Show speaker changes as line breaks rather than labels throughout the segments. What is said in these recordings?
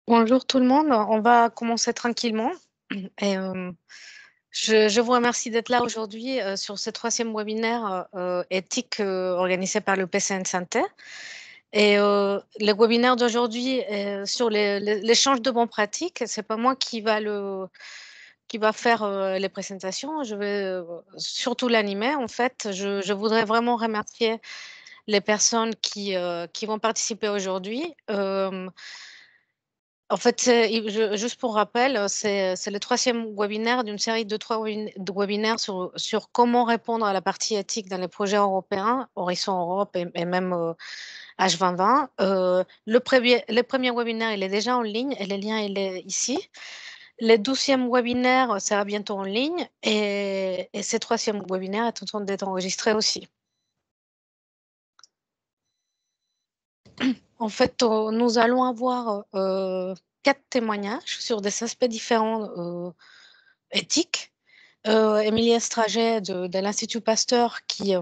Bonjour tout le monde, on va commencer tranquillement. Et, je vous remercie d'être là aujourd'hui sur ce troisième webinaire éthique organisé par le PCN Santé. Et le webinaire d'aujourd'hui est sur l'échange de bonnes pratiques. C'est pas moi qui va faire les présentations. Je vais surtout l'animer. En fait, je voudrais vraiment remercier les personnes qui vont participer aujourd'hui. En fait, juste pour rappel, c'est le troisième webinaire d'une série de de webinaires sur comment répondre à la partie éthique dans les projets européens, Horizon Europe et même H2020. Le premier webinaire, il est déjà en ligne et le lien, il est ici. Le 12e webinaire sera bientôt en ligne et ce troisième webinaire est en train d'être enregistré aussi. En fait, nous allons avoir 4 témoignages sur des aspects différents éthiques. Émilie Estraget de l'Institut Pasteur qui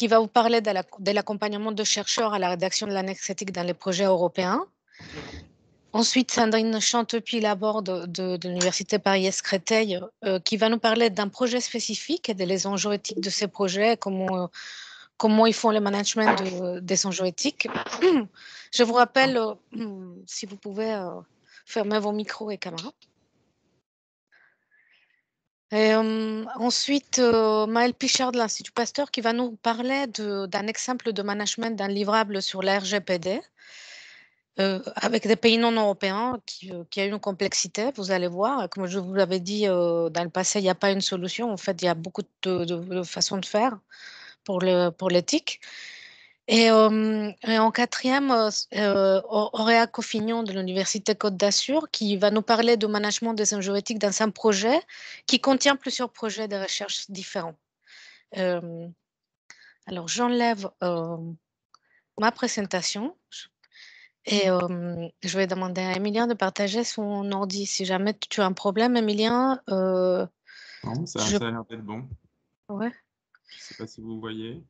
va vous parler de l'accompagnement de chercheurs à la rédaction de l'annexe éthique dans les projets européens. Ensuite, Sandrine Chantepie-Laborde de l'Université Paris-Créteil qui va nous parler d'un projet spécifique et des enjeux éthiques de ces projets, comment ils font le management des enjeux éthiques. Je vous rappelle, si vous pouvez fermer vos micros et caméras. Et, ensuite, Maëlle Pichard de l'Institut Pasteur qui va nous parler d'un exemple de management d'un livrable sur la RGPD avec des pays non européens qui a une complexité, vous allez voir. Comme je vous l'avais dit dans le passé, il n'y a pas une solution. En fait, il y a beaucoup de façons de faire pour l'éthique. Et en quatrième, Auréa Coffignon de l'Université Côte d'Azur qui va nous parler de management des enjeux éthiques dans un projet qui contient plusieurs projets de recherche différents. Alors, j'enlève ma présentation et je vais demander à Emilien de partager son ordi. Si jamais tu as un problème, Emilien,
Non, ça a l'air d'être bon.
Ouais.
Je ne sais pas si vous voyez.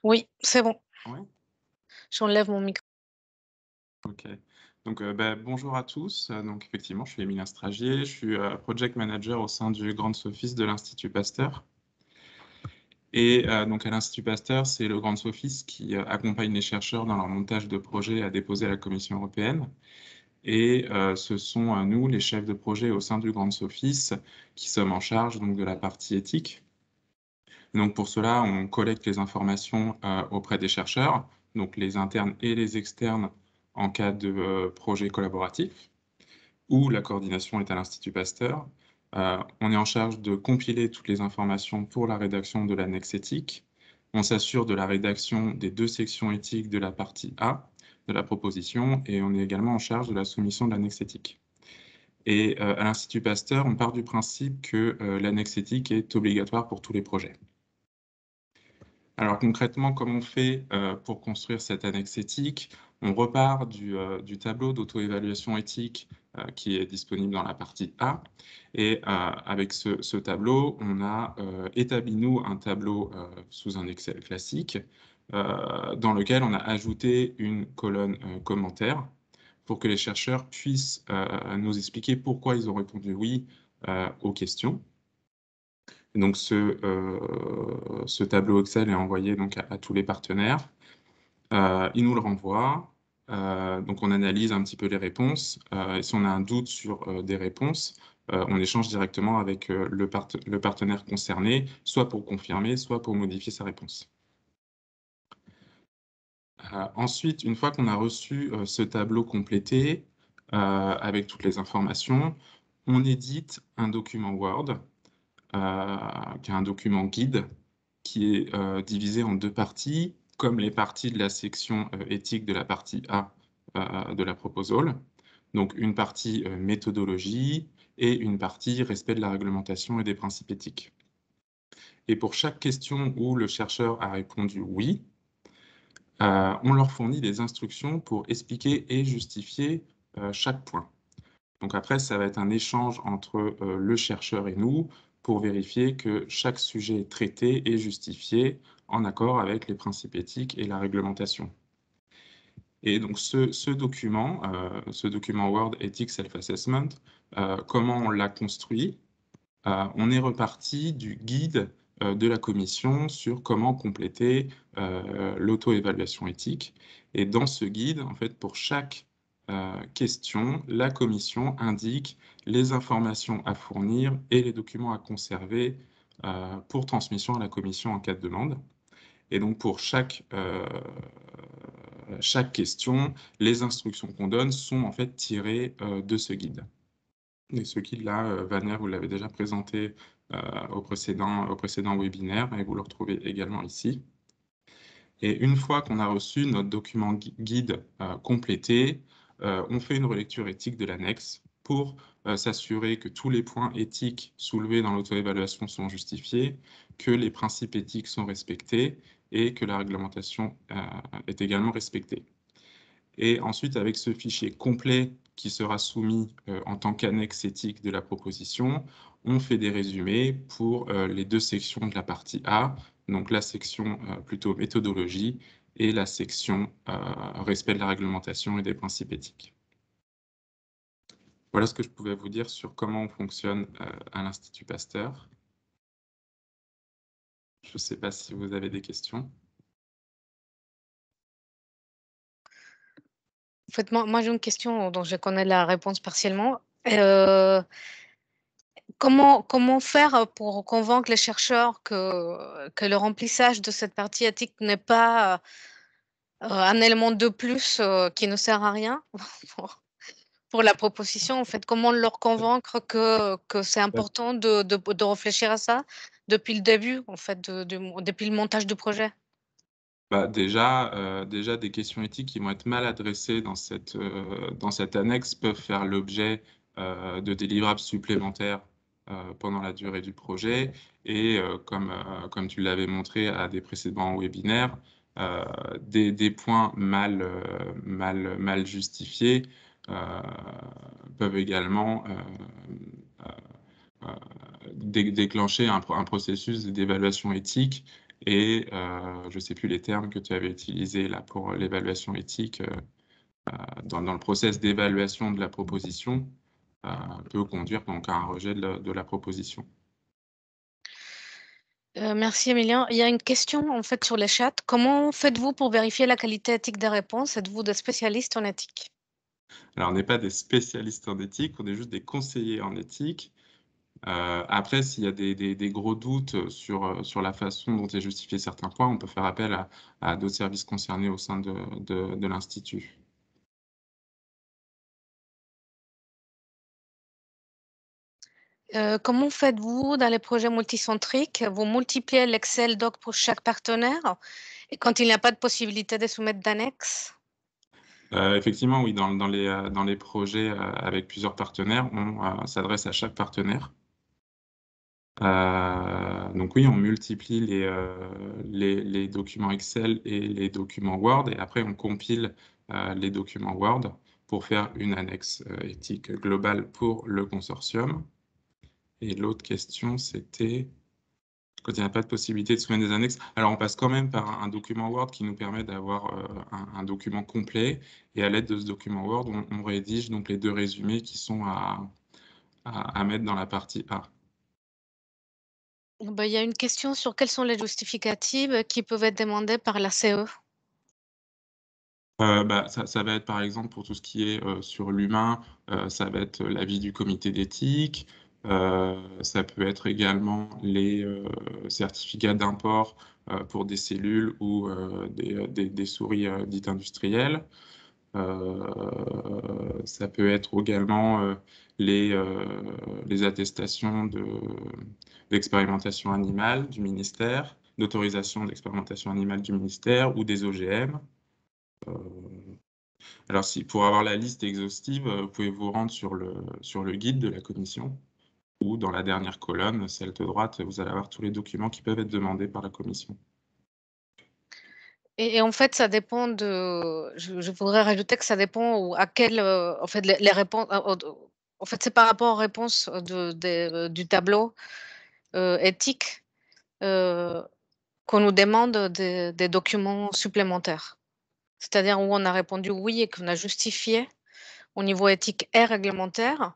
Oui, c'est bon.
Ouais.
J'enlève mon micro.
Ok. Donc, bonjour à tous. Donc, effectivement, je suis Emilien Stragier. Je suis Project Manager au sein du Grand Office de l'Institut Pasteur. Et donc, à l'Institut Pasteur, c'est le Grand Office qui accompagne les chercheurs dans leur montage de projets à déposer à la Commission européenne. Et ce sont nous, les chefs de projet au sein du Grand Office, qui sommes en charge donc, de la partie éthique. Donc pour cela, on collecte les informations auprès des chercheurs, donc les internes et les externes en cas de projet collaboratif, où la coordination est à l'Institut Pasteur. On est en charge de compiler toutes les informations pour la rédaction de l'annexe éthique. On s'assure de la rédaction des 2 sections éthiques de la partie A de la proposition et on est également en charge de la soumission de l'annexe éthique. Et à l'Institut Pasteur, on part du principe que l'annexe éthique est obligatoire pour tous les projets. Alors concrètement, comment on fait pour construire cette annexe éthique? On repart du tableau d'auto-évaluation éthique qui est disponible dans la partie A. Et avec ce tableau, on a établi, nous, un tableau sous un Excel classique dans lequel on a ajouté une colonne commentaire pour que les chercheurs puissent nous expliquer pourquoi ils ont répondu oui aux questions. Donc ce tableau Excel est envoyé donc à tous les partenaires. Ils nous le renvoient. Donc on analyse un petit peu les réponses. Et si on a un doute sur des réponses, on échange directement avec le partenaire concerné, soit pour confirmer, soit pour modifier sa réponse. Ensuite, une fois qu'on a reçu ce tableau complété avec toutes les informations, on édite un document Word qui est un document guide qui est divisé en 2 parties, comme les parties de la section éthique de la partie A de la proposal. Donc une partie méthodologie et une partie respect de la réglementation et des principes éthiques. Et pour chaque question où le chercheur a répondu oui, on leur fournit des instructions pour expliquer et justifier chaque point. Donc après, ça va être un échange entre le chercheur et nous pour vérifier que chaque sujet traité est justifié en accord avec les principes éthiques et la réglementation. Et donc ce document Word Ethics Self-Assessment, comment on l'a construit? On est reparti du guide de la commission sur comment compléter l'auto-évaluation éthique. Et dans ce guide, en fait, pour chaque question, la commission indique les informations à fournir et les documents à conserver pour transmission à la commission en cas de demande. Et donc pour chaque question, les instructions qu'on donne sont en fait tirées de ce guide. Et ce guide-là, Vania, vous l'avez déjà présenté au précédent webinaire et vous le retrouvez également ici. Et une fois qu'on a reçu notre document guide complété, on fait une relecture éthique de l'annexe pour s'assurer que tous les points éthiques soulevés dans l'auto-évaluation sont justifiés, que les principes éthiques sont respectés et que la réglementation est également respectée. Et ensuite, avec ce fichier complet qui sera soumis en tant qu'annexe éthique de la proposition, on fait des résumés pour les deux sections de la partie A, donc la section plutôt méthodologie et la section respect de la réglementation et des principes éthiques. Voilà ce que je pouvais vous dire sur comment on fonctionne à l'Institut Pasteur. Je ne sais pas si vous avez des questions.
En fait, moi j'ai une question dont je connais la réponse partiellement. Comment faire pour convaincre les chercheurs que le remplissage de cette partie éthique n'est pas un élément de plus qui ne sert à rien pour la proposition? En fait, comment leur convaincre que c'est important de réfléchir à ça depuis le début, en fait, depuis le montage du projet?
Bah, déjà, des questions éthiques qui vont être mal adressées dans cette annexe peuvent faire l'objet de délivrables supplémentaires pendant la durée du projet. Et comme tu l'avais montré à des précédents webinaires, des points mal justifiés peuvent également déclencher un processus d'évaluation éthique. Et je ne sais plus les termes que tu avais utilisés là pour l'évaluation éthique dans le process d'évaluation de la proposition peut conduire donc à un rejet de la proposition.
Merci Emilien. Il y a une question en fait sur les chats. Comment faites-vous pour vérifier la qualité éthique des réponses? Êtes-vous des spécialistes en éthique?
Alors, on n'est pas des spécialistes en éthique, on est juste des conseillers en éthique. Après, s'il y a des gros doutes sur la façon dont est justifié certains points, on peut faire appel à d'autres services concernés au sein de l'Institut.
Comment faites-vous dans les projets multicentriques? Vous multipliez l'Excel doc pour chaque partenaire et quand il n'y a pas de possibilité de soumettre d'annexe?
Effectivement, oui, dans les projets avec plusieurs partenaires, on s'adresse à chaque partenaire. Donc oui, on multiplie les documents Excel et les documents Word et après on compile les documents Word pour faire une annexe éthique globale pour le consortium. Et l'autre question, c'était quand il n'y a pas de possibilité de soumettre des annexes. Alors on passe quand même par un document Word qui nous permet d'avoir un document complet et à l'aide de ce document Word, on rédige donc les deux résumés qui sont à mettre dans la partie A.
Ben, il y a une question sur quelles sont les justificatives qui peuvent être demandées par la CE.
Bah, ça va être par exemple pour tout ce qui est sur l'humain, ça va être l'avis du comité d'éthique, ça peut être également les certificats d'import pour des cellules ou des souris dites industrielles. Ça peut être également les attestations d'expérimentation animale du ministère, d'autorisation d'expérimentation animale du ministère ou des OGM. Alors, pour avoir la liste exhaustive, vous pouvez vous rendre sur le guide de la commission ou dans la dernière colonne, celle de droite, vous allez avoir tous les documents qui peuvent être demandés par la commission.
Et en fait, ça dépend de. Je voudrais rajouter que ça dépend à quel. En fait, les réponses. En fait, c'est par rapport aux réponses du tableau éthique qu'on nous demande des documents supplémentaires. c'est-à-dire où on a répondu oui et qu'on a justifié au niveau éthique et réglementaire.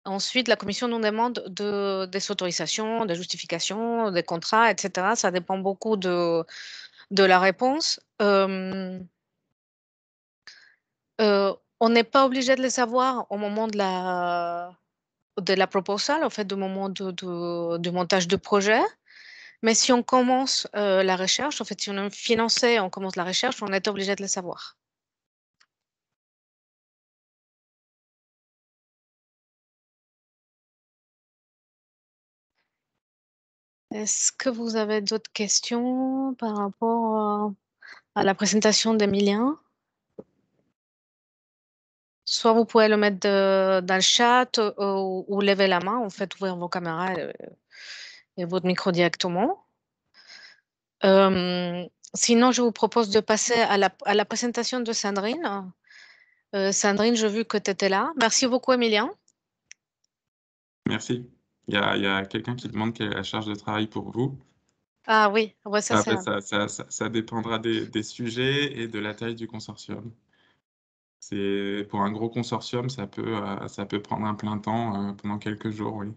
Ensuite, la commission nous demande des autorisations, des justifications, des contrats, etc. Ça dépend beaucoup de la réponse. On n'est pas obligé de les savoir au moment de la proposal, en fait, au moment du montage du projet. Mais si on commence la recherche, en fait, si on est financé, on commence la recherche, on est obligé de les savoir. Est-ce que vous avez d'autres questions par rapport à la présentation d'Emilien? Soit vous pouvez le mettre dans le chat ou lever la main, en fait, ouvrir vos caméras et votre micro directement. Sinon, je vous propose de passer à la présentation de Sandrine. Sandrine, j'ai vu que tu étais là. Merci beaucoup, Emilien.
Merci. Il y a quelqu'un qui demande quelle est la charge de travail pour vous.
Ah oui, ouais, ça c'est...
Après, ça dépendra des sujets et de la taille du consortium. Pour un gros consortium, ça peut prendre un plein temps pendant quelques jours, oui.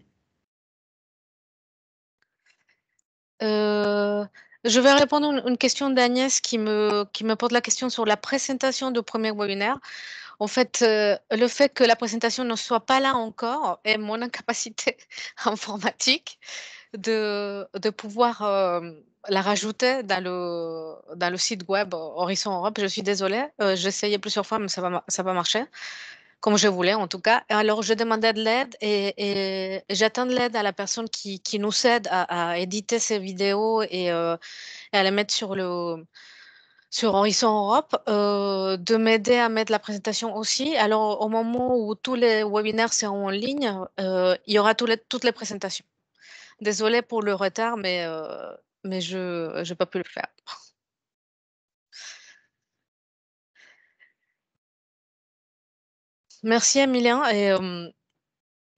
Je vais répondre à une question d'Agnès qui me pose la question sur la présentation du premier webinaire. En fait, le fait que la présentation ne soit pas là encore est mon incapacité informatique de pouvoir la rajouter dans le site web Horizon Europe. Je suis désolée, j'ai essayé plusieurs fois, mais ça va pas marcher comme je voulais en tout cas. Alors, je demandais de l'aide et j'attends de l'aide à la personne qui nous aide à éditer ces vidéos et à les mettre sur Horizon Europe, de m'aider à mettre la présentation aussi. Alors, au moment où tous les webinaires seront en ligne, il y aura toutes les présentations. Désolée pour le retard, mais je n'ai pas pu le faire. Merci, Emilien, et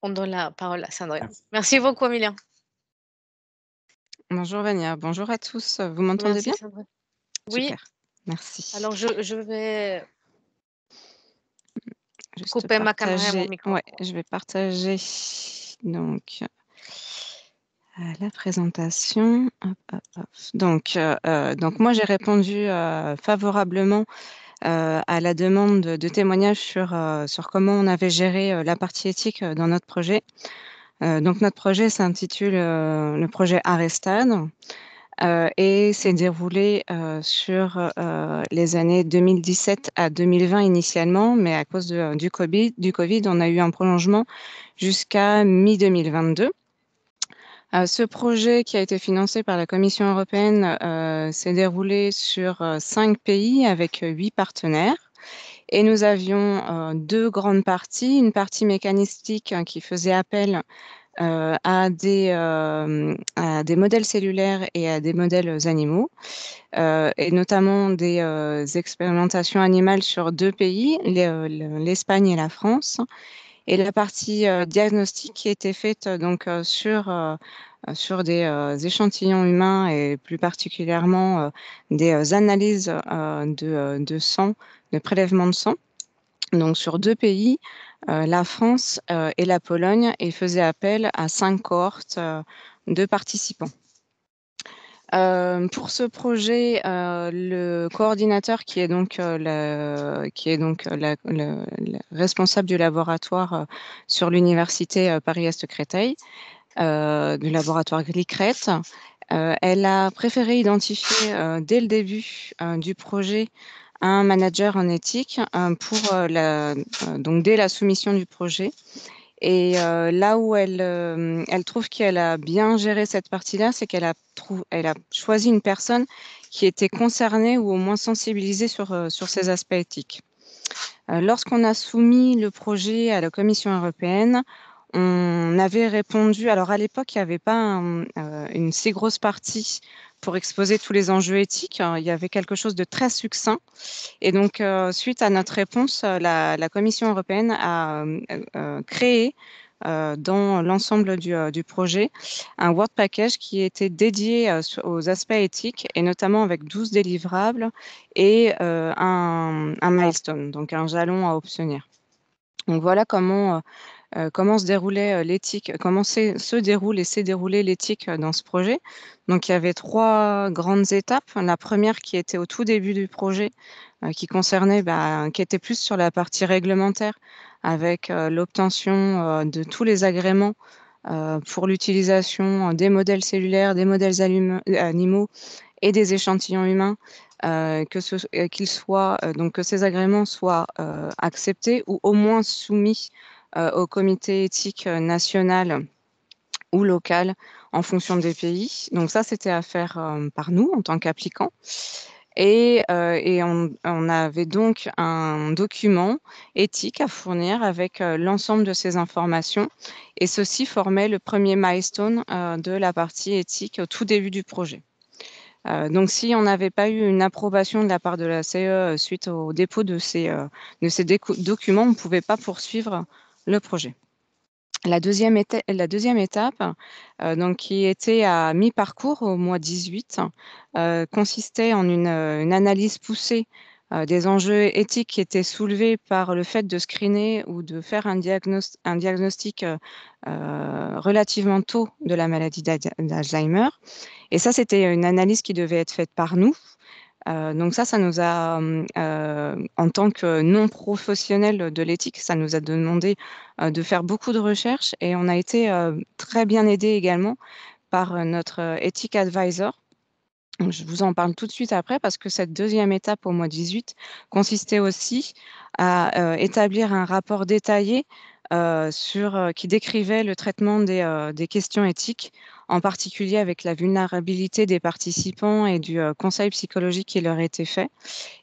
on donne la parole à Sandrine.
Merci.
Merci beaucoup, Emilien.
Bonjour Vania, bonjour à tous. Vous m'entendez
Merci,
bien?
Sandrine. Oui,
Super, merci.
alors je vais
Juste
couper ma caméra et mon
partager.
micro.
Ouais, je vais partager donc la présentation. Hop, hop, hop. Donc moi j'ai répondu favorablement à la demande de témoignages sur comment on avait géré la partie éthique dans notre projet. Donc notre projet s'intitule le projet Arrestad. Et s'est déroulé sur les années 2017 à 2020 initialement, mais à cause du Covid, on a eu un prolongement jusqu'à mi-2022. Ce projet qui a été financé par la Commission européenne s'est déroulé sur 5 pays avec 8 partenaires. Et nous avions deux grandes parties, une partie mécanistique qui faisait appel à des modèles cellulaires et à des modèles animaux, et notamment des expérimentations animales sur deux pays, l'Espagne et la France. Et la partie diagnostique qui était faite donc sur des échantillons humains et plus particulièrement des analyses de sang, de prélèvement de sang. Donc sur deux pays, la France et la Pologne, et faisait appel à 5 cohortes de participants. Pour ce projet, le coordinateur qui est donc le responsable du laboratoire sur l'université Paris-Est Créteil, du laboratoire Glicret, elle a préféré identifier dès le début du projet un manager en éthique pour donc dès la soumission du projet. Et là où elle trouve qu'elle a bien géré cette partie-là, c'est qu'elle a choisi une personne qui était concernée ou au moins sensibilisée sur ces aspects éthiques. Lorsqu'on a soumis le projet à la Commission européenne, on avait répondu, alors à l'époque, il n'y avait pas une si grosse partie pour exposer tous les enjeux éthiques. Il y avait quelque chose de très succinct. Et donc, suite à notre réponse, la Commission européenne a créé dans l'ensemble du projet, un Word Package qui était dédié aux aspects éthiques, et notamment avec 12 délivrables et un milestone, donc un jalon à obtenir. Donc voilà comment se déroulait l'éthique, comment se déroule et s'est déroulée l'éthique dans ce projet. Donc il y avait 3 grandes étapes. La première qui était au tout début du projet, qui concernait, qui était plus sur la partie réglementaire, avec l'obtention de tous les agréments pour l'utilisation des modèles cellulaires, des modèles animaux et des échantillons humains, qu'ils soient, donc que ces agréments soient acceptés ou au moins soumis au comité éthique national ou local en fonction des pays. Donc ça, c'était à faire par nous en tant qu'applicants. Et on avait donc un document éthique à fournir avec l'ensemble de ces informations. Et ceci formait le premier milestone de la partie éthique au tout début du projet. Donc si on n'avait pas eu une approbation de la part de la CE suite au dépôt de ces documents, on ne pouvait pas poursuivre le projet. La deuxième étape, donc qui était à mi-parcours au mois 18, consistait en une analyse poussée des enjeux éthiques qui étaient soulevés par le fait de screener ou de faire un diagnostic relativement tôt de la maladie d'Alzheimer. Et ça, c'était une analyse qui devait être faite par nous. Donc ça nous a, en tant que non-professionnels de l'éthique, ça nous a demandé de faire beaucoup de recherches, et on a été très bien aidés également par notre ethic advisor. Je vous en parle tout de suite après, parce que cette deuxième étape au mois 18 consistait aussi à établir un rapport détaillé qui décrivait le traitement des questions éthiques, en particulier avec la vulnérabilité des participants et du conseil psychologique qui leur était fait.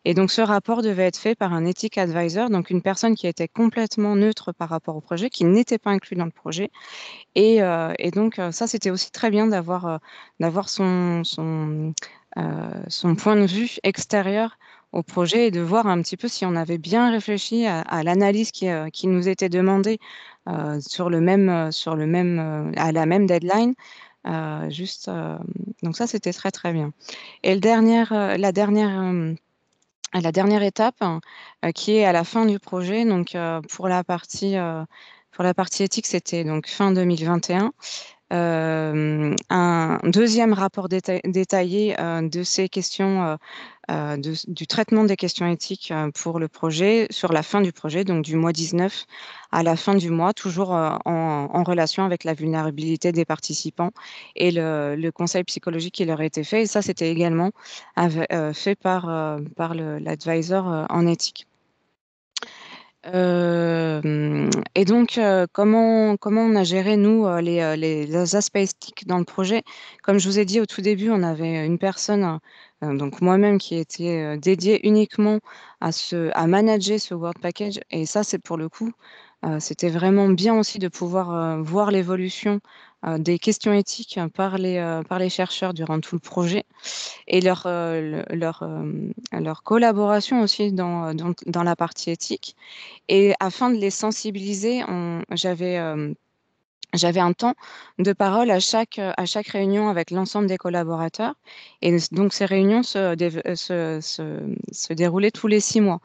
Et donc ce rapport devait être fait par un ethic advisor, donc une personne qui était complètement neutre par rapport au projet, qui n'était pas inclus dans le projet. Et donc ça, c'était aussi très bien d'avoir son point de vue extérieur au projet, et de voir un petit peu si on avait bien réfléchi à l'analyse qui nous était demandée à la même deadline. Donc ça, c'était très très bien. Et la dernière étape, qui est à la fin du projet, donc pour la partie éthique, c'était donc fin 2021. Un deuxième rapport détaillé de ces questions, du traitement des questions éthiques pour le projet, sur la fin du projet, donc du mois 19 à la fin du mois, toujours en relation avec la vulnérabilité des participants et le conseil psychologique qui leur a été fait. Et ça, c'était également fait par l'advisor en éthique. Et donc, comment on a géré, nous, les aspects éthiques dans le projet? Comme je vous ai dit au tout début, on avait une personne, donc moi-même, qui était dédiée uniquement à manager ce Word Package. Et ça, c'est pour le coup, c'était vraiment bien aussi de pouvoir voir l'évolution des questions éthiques par les chercheurs durant tout le projet, et leur collaboration aussi dans la partie éthique. Et afin de les sensibiliser, j'avais un temps de parole à chaque réunion avec l'ensemble des collaborateurs. Et donc ces réunions se déroulaient tous les 6 mois.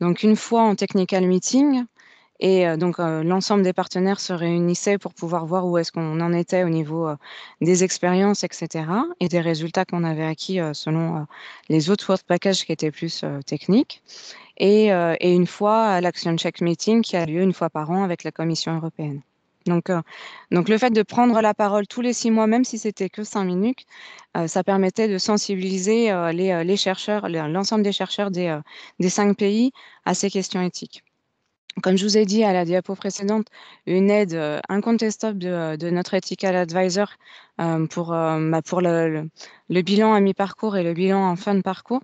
Donc une fois en technical meeting, et donc l'ensemble des partenaires se réunissaient pour pouvoir voir où est-ce qu'on en était au niveau des expériences, etc., et des résultats qu'on avait acquis selon les autres Word Packages qui étaient plus techniques. Et une fois à l'Action Check Meeting, qui a lieu une fois par an avec la Commission européenne. Donc le fait de prendre la parole tous les 6 mois, même si c'était que 5 minutes, ça permettait de sensibiliser les chercheurs, l'ensemble des chercheurs des 5 pays à ces questions éthiques. Comme je vous ai dit à la diapo précédente, une aide incontestable de notre ethical advisor pour le bilan à mi-parcours et le bilan en fin de parcours.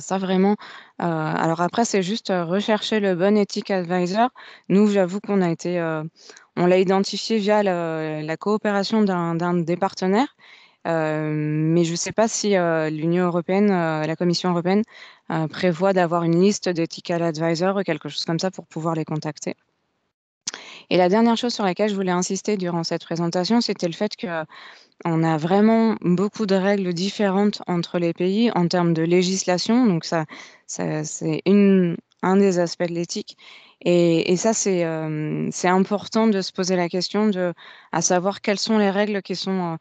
Ça vraiment, alors après, c'est juste rechercher le bon ethic advisor. Nous, j'avoue qu'on on l'a identifié via la coopération d'un des partenaires, mais je ne sais pas si l'Union européenne, la Commission européenne, prévoit d'avoir une liste d'ethical advisors ou quelque chose comme ça pour pouvoir les contacter. Et la dernière chose sur laquelle je voulais insister durant cette présentation, c'était le fait qu'on a vraiment beaucoup de règles différentes entre les pays en termes de législation. Donc ça c'est un des aspects de l'éthique. Et ça, c'est important de se poser la question à savoir quelles sont les règles qui sont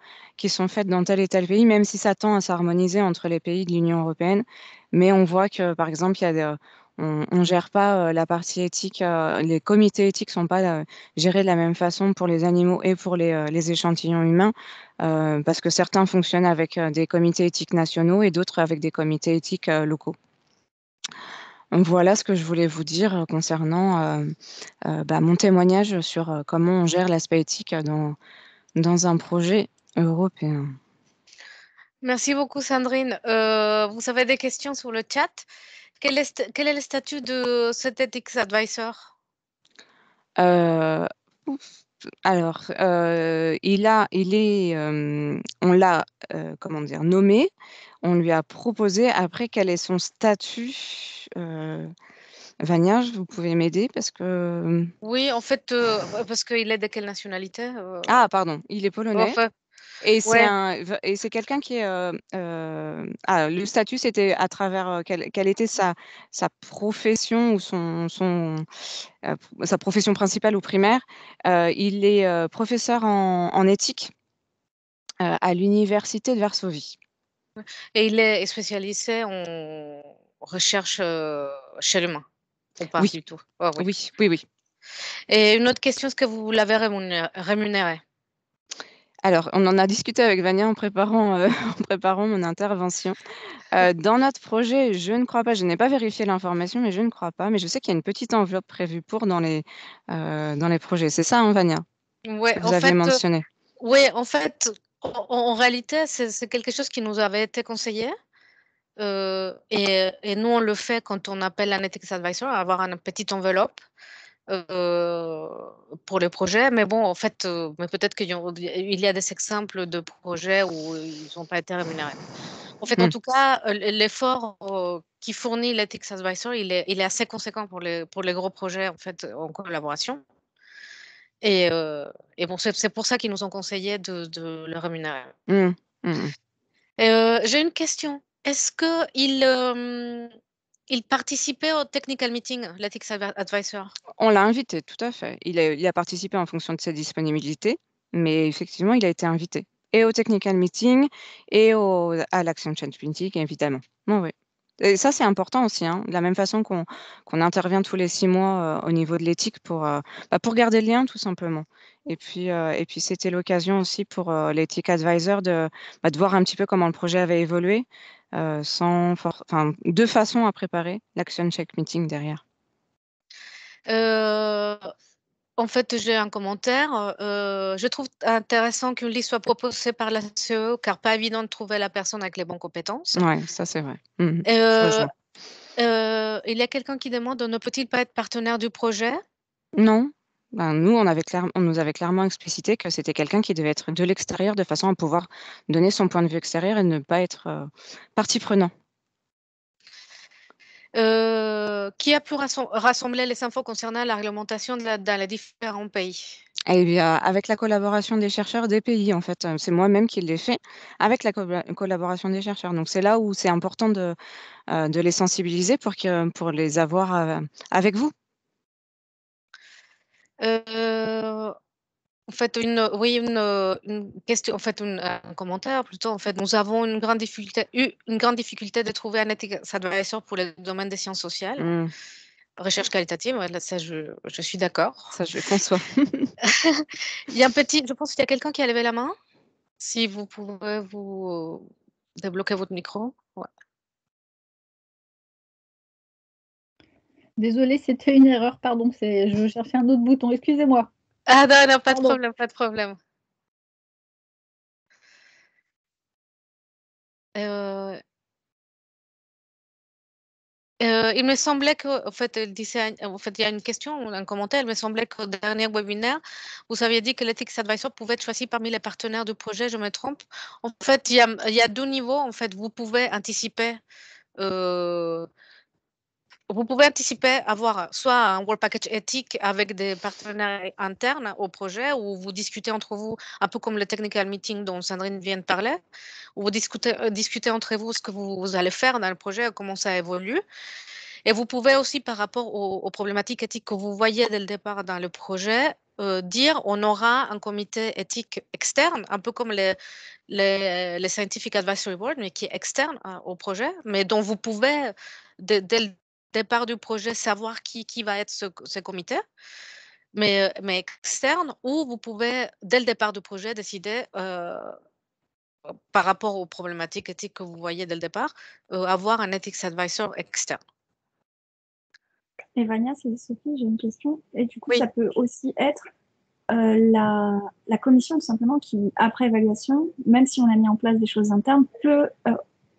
faites dans tel et tel pays, même si ça tend à s'harmoniser entre les pays de l'Union européenne. Mais on voit que, par exemple, on ne gère pas la partie éthique, les comités éthiques ne sont pas gérés de la même façon pour les animaux et pour les échantillons humains, parce que certains fonctionnent avec des comités éthiques nationaux et d'autres avec des comités éthiques locaux. Donc voilà ce que je voulais vous dire concernant mon témoignage sur comment on gère l'aspect éthique dans un projet européen.
Merci beaucoup, Sandrine. Vous avez des questions sur le chat? Quel est le statut de cet Ethics Advisor?
Alors, on l'a, comment dire, nommé. On lui a proposé. Après, quel est son statut? Vania, vous pouvez m'aider parce que...
Oui, en fait, parce qu'il est de quelle nationalité?
Ah, pardon, il est polonais.
Enfin,
Et
ouais.
c'est quelqu'un qui est... le statut, c'était à travers quelle était sa profession ou sa profession principale ou primaire. Il est professeur en éthique à l'université de Varsovie.
Et il est spécialisé en recherche chez l'humain, ou pas
Oui,
du tout? Ah oui.
oui, oui, oui.
Et une autre question, est-ce que vous l'avez rémunéré?
Alors, on en a discuté avec Vania en préparant, en préparant mon intervention. Dans notre projet, je ne crois pas, je n'ai pas vérifié l'information, mais je ne crois pas. Mais je sais qu'il y a une petite enveloppe prévue dans les projets. C'est ça, hein, Vania? Ce
Ouais,
que vous aviez mentionné.
oui, en fait, en réalité, c'est quelque chose qui nous avait été conseillé. Et nous, on le fait quand on appelle un Ethics Advisor, avoir une petite enveloppe pour les projets. Mais bon, en fait, mais peut-être qu'il y a des exemples de projets où ils n'ont pas été rémunérés. En fait, en tout cas, l'effort qui fournit l'Ethics Advisor, il est assez conséquent pour les gros projets en fait, en collaboration. Et bon, c'est pour ça qu'ils nous ont conseillé de le rémunérer. J'ai une question. Est-ce qu'il participait au technical meeting, l'Ethics Advisor?
On l'a invité, tout à fait. Il a participé en fonction de ses disponibilités, mais effectivement, il a été invité. Et au technical meeting et à l'Action Change Meeting, évidemment. Oui. Et ça, c'est important aussi, hein, de la même façon qu'on intervient tous les 6 mois au niveau de l'éthique pour garder le lien, tout simplement. Et puis c'était l'occasion aussi pour l'Ethic Advisor de voir un petit peu comment le projet avait évolué, de façon à préparer l'Action Check Meeting derrière.
En fait, j'ai un commentaire. Je trouve intéressant qu'une liste soit proposée par la CE, car pas évident de trouver la personne avec les bonnes compétences.
Oui, ça c'est vrai. Je
il y a quelqu'un qui demande, ne peut-il pas être partenaire du projet?
Non. Nous, on nous avait clairement explicité que c'était quelqu'un qui devait être de l'extérieur de façon à pouvoir donner son point de vue extérieur et ne pas être partie prenante.
Qui a pu rassembler les infos concernant la réglementation dans les différents pays?
Eh bien, avec la collaboration des chercheurs des pays, en fait, c'est moi-même qui l'ai fait avec la collaboration des chercheurs. Donc c'est là où c'est important de les sensibiliser pour les avoir avec vous.
En fait, une question, en fait, un commentaire plutôt. En fait, nous avons eu une grande difficulté de trouver un Ethics Advisor pour le domaine des sciences sociales. Recherche qualitative, ouais, là, ça, je suis d'accord.
Ça, je conçois.
Il y a je pense qu'il y a quelqu'un qui a levé la main. Si vous pouvez vous débloquer votre micro. Ouais.
Désolée, c'était une erreur, pardon. Je cherchais un autre bouton, excusez-moi.
Ah non, pas de problème, pas de problème. Il me semblait en fait, il y a une question, un commentaire. Il me semblait qu'au dernier webinaire, vous aviez dit que l'Ethics Advisor pouvait être choisi parmi les partenaires du projet. Je me trompe? En fait, il y a 2 niveaux. En fait, vous pouvez anticiper vous pouvez anticiper avoir soit un work package éthique avec des partenaires internes au projet, où vous discutez entre vous, un peu comme le technical meeting dont Sandrine vient de parler, où vous discutez entre vous ce que vous allez faire dans le projet, comment ça évolue. Et vous pouvez aussi, par rapport aux problématiques éthiques que vous voyez dès le départ dans le projet, dire on aura un comité éthique externe, un peu comme les Scientific Advisory Board, mais qui est externe au projet, mais dont vous pouvez, dès le départ du projet, savoir qui va être ce comité, mais externe, ou vous pouvez, dès le départ du projet, décider, par rapport aux problématiques éthiques que vous voyez dès le départ, avoir un ethics advisor externe.
Et Vania, c'est Sophie, j'ai une question. Et du coup,
Oui.
ça peut aussi être la commission, tout simplement, qui, après évaluation, même si on a mis en place des choses internes, peut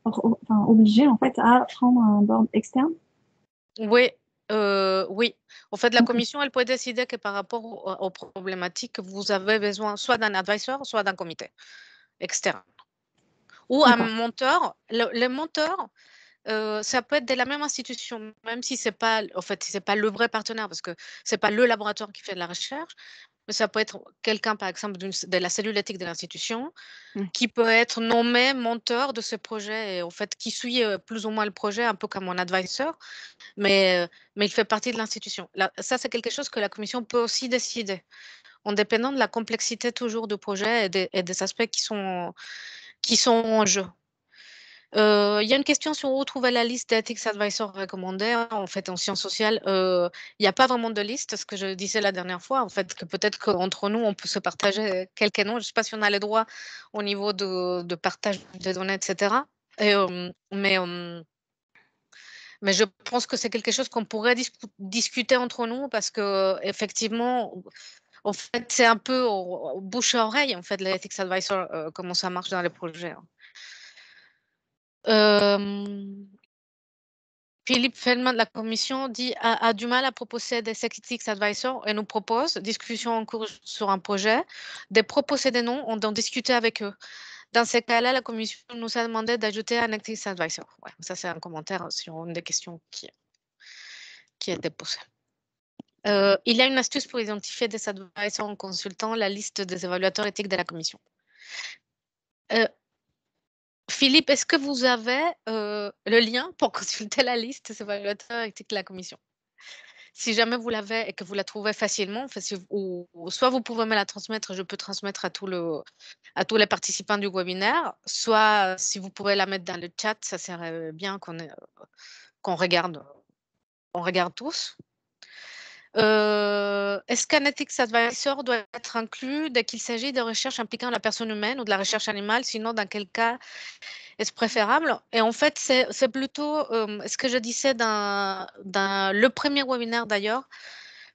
obliger, en fait, à prendre un board externe.
Oui, oui. En fait, la
Ok.
commission, elle peut décider que par rapport aux problématiques, vous avez besoin soit d'un advisor, soit d'un comité externe. Ou un
D'accord.
monteur. Le monteur, ça peut être de la même institution, même si c'est pas, en fait, si c'est pas le vrai partenaire, parce que c'est pas le laboratoire qui fait de la recherche, mais ça peut être quelqu'un, par exemple, de la cellule éthique de l'institution, qui peut être nommé monteur de ce projet et en fait, qui suit plus ou moins le projet, un peu comme mon advisor, mais il fait partie de l'institution. Ça, c'est quelque chose que la commission peut aussi décider, en dépendant de la complexité toujours du projet et des aspects qui sont en jeu. Il y a une question sur où trouver la liste d'ethics advisors recommandés. En fait, en sciences sociales, il n'y a pas vraiment de liste, ce que je disais la dernière fois. En fait, que peut-être qu'entre nous, on peut se partager quelques noms. Je ne sais pas si on a les droits au niveau de partage des données, etc. Mais je pense que c'est quelque chose qu'on pourrait discuter entre nous, parce que effectivement, en fait, c'est un peu au bouche à oreille, en fait, les ethics advisors, comment ça marche dans les projets. Philippe Feldman de la commission a du mal à proposer des ethics advisors et nous propose, discussion en cours sur un projet, de proposer des noms, d'en discuter avec eux. Dans ces cas-là, la commission nous a demandé d'ajouter un ethics advisor. Ouais, ça, c'est un commentaire sur une des questions qui a été posée. Il y a une astuce pour identifier des advisors en consultant la liste des évaluateurs éthiques de la commission. Philippe, est-ce que vous avez le lien pour consulter la liste des évaluateurs éthiques de la commission? Si jamais vous l'avez et que vous la trouvez facilement, ou soit vous pouvez me la transmettre, je peux transmettre à tous les participants du webinaire, soit si vous pouvez la mettre dans le chat, ça serait bien qu'on regarde tous. Est-ce qu'un ethics advisor doit être inclus dès qu'il s'agit de recherches impliquant la personne humaine ou de la recherche animale? Sinon, dans quel cas est-ce préférable? Et en fait, c'est plutôt ce que je disais dans le premier webinaire d'ailleurs,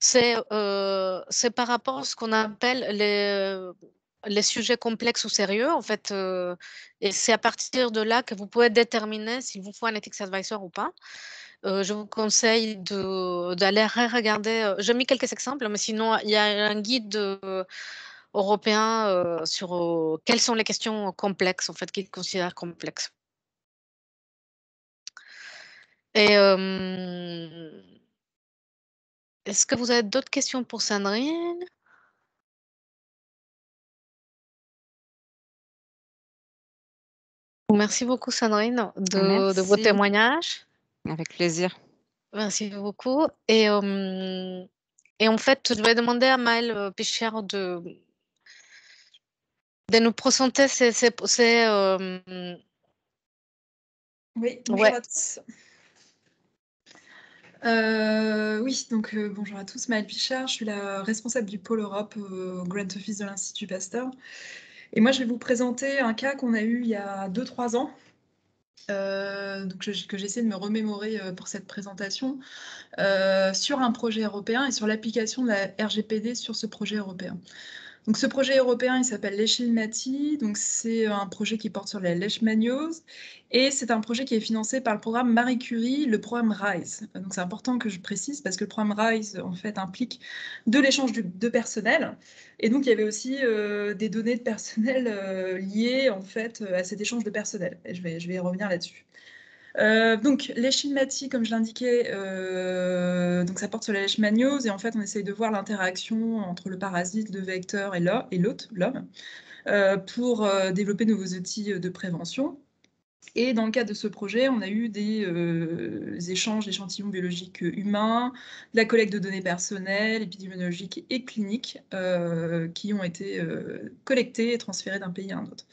c'est par rapport à ce qu'on appelle les sujets complexes ou sérieux, en fait, et c'est à partir de là que vous pouvez déterminer s'il vous faut un ethics advisor ou pas. Je vous conseille d'aller regarder. J'ai mis quelques exemples, mais sinon, il y a un guide européen sur quelles sont les questions complexes, en fait, qu'ils considèrent complexes. Et est-ce que vous avez d'autres questions pour Sandrine? Merci beaucoup, Sandrine, de vos
Merci.
témoignages.
Avec plaisir.
Merci beaucoup. Et en fait, je vais demander à Maëlle Picher de nous présenter
Oui, bonjour à tous. Oui, donc bonjour à tous, Maëlle Pichard, je suis la responsable du pôle Europe au Grant Office de l'Institut Pasteur. Et moi, je vais vous présenter un cas qu'on a eu il y a 2-3 ans, donc que j'essaie de me remémorer pour cette présentation, sur un projet européen et sur l'application de la RGPD sur ce projet européen. Donc ce projet européen, il s'appelle Leishmaniose, donc c'est un projet qui porte sur la leishmaniose, et c'est un projet qui est financé par le programme Marie Curie, le programme RISE. Donc c'est important que je précise parce que le programme RISE en fait implique de l'échange de personnel, et donc il y avait aussi des données de personnel liées en fait à cet échange de personnel. Et je vais y revenir là-dessus. Donc, leishmaniose, comme je l'indiquais, donc ça porte sur la leishmaniose, et en fait, on essaye de voir l'interaction entre le parasite, le vecteur et l'hôte, l'homme, pour développer de nouveaux outils de prévention. Et dans le cadre de ce projet, on a eu des échanges d'échantillons biologiques humains, de la collecte de données personnelles, épidémiologiques et cliniques qui ont été collectées et transférées d'un pays à un autre.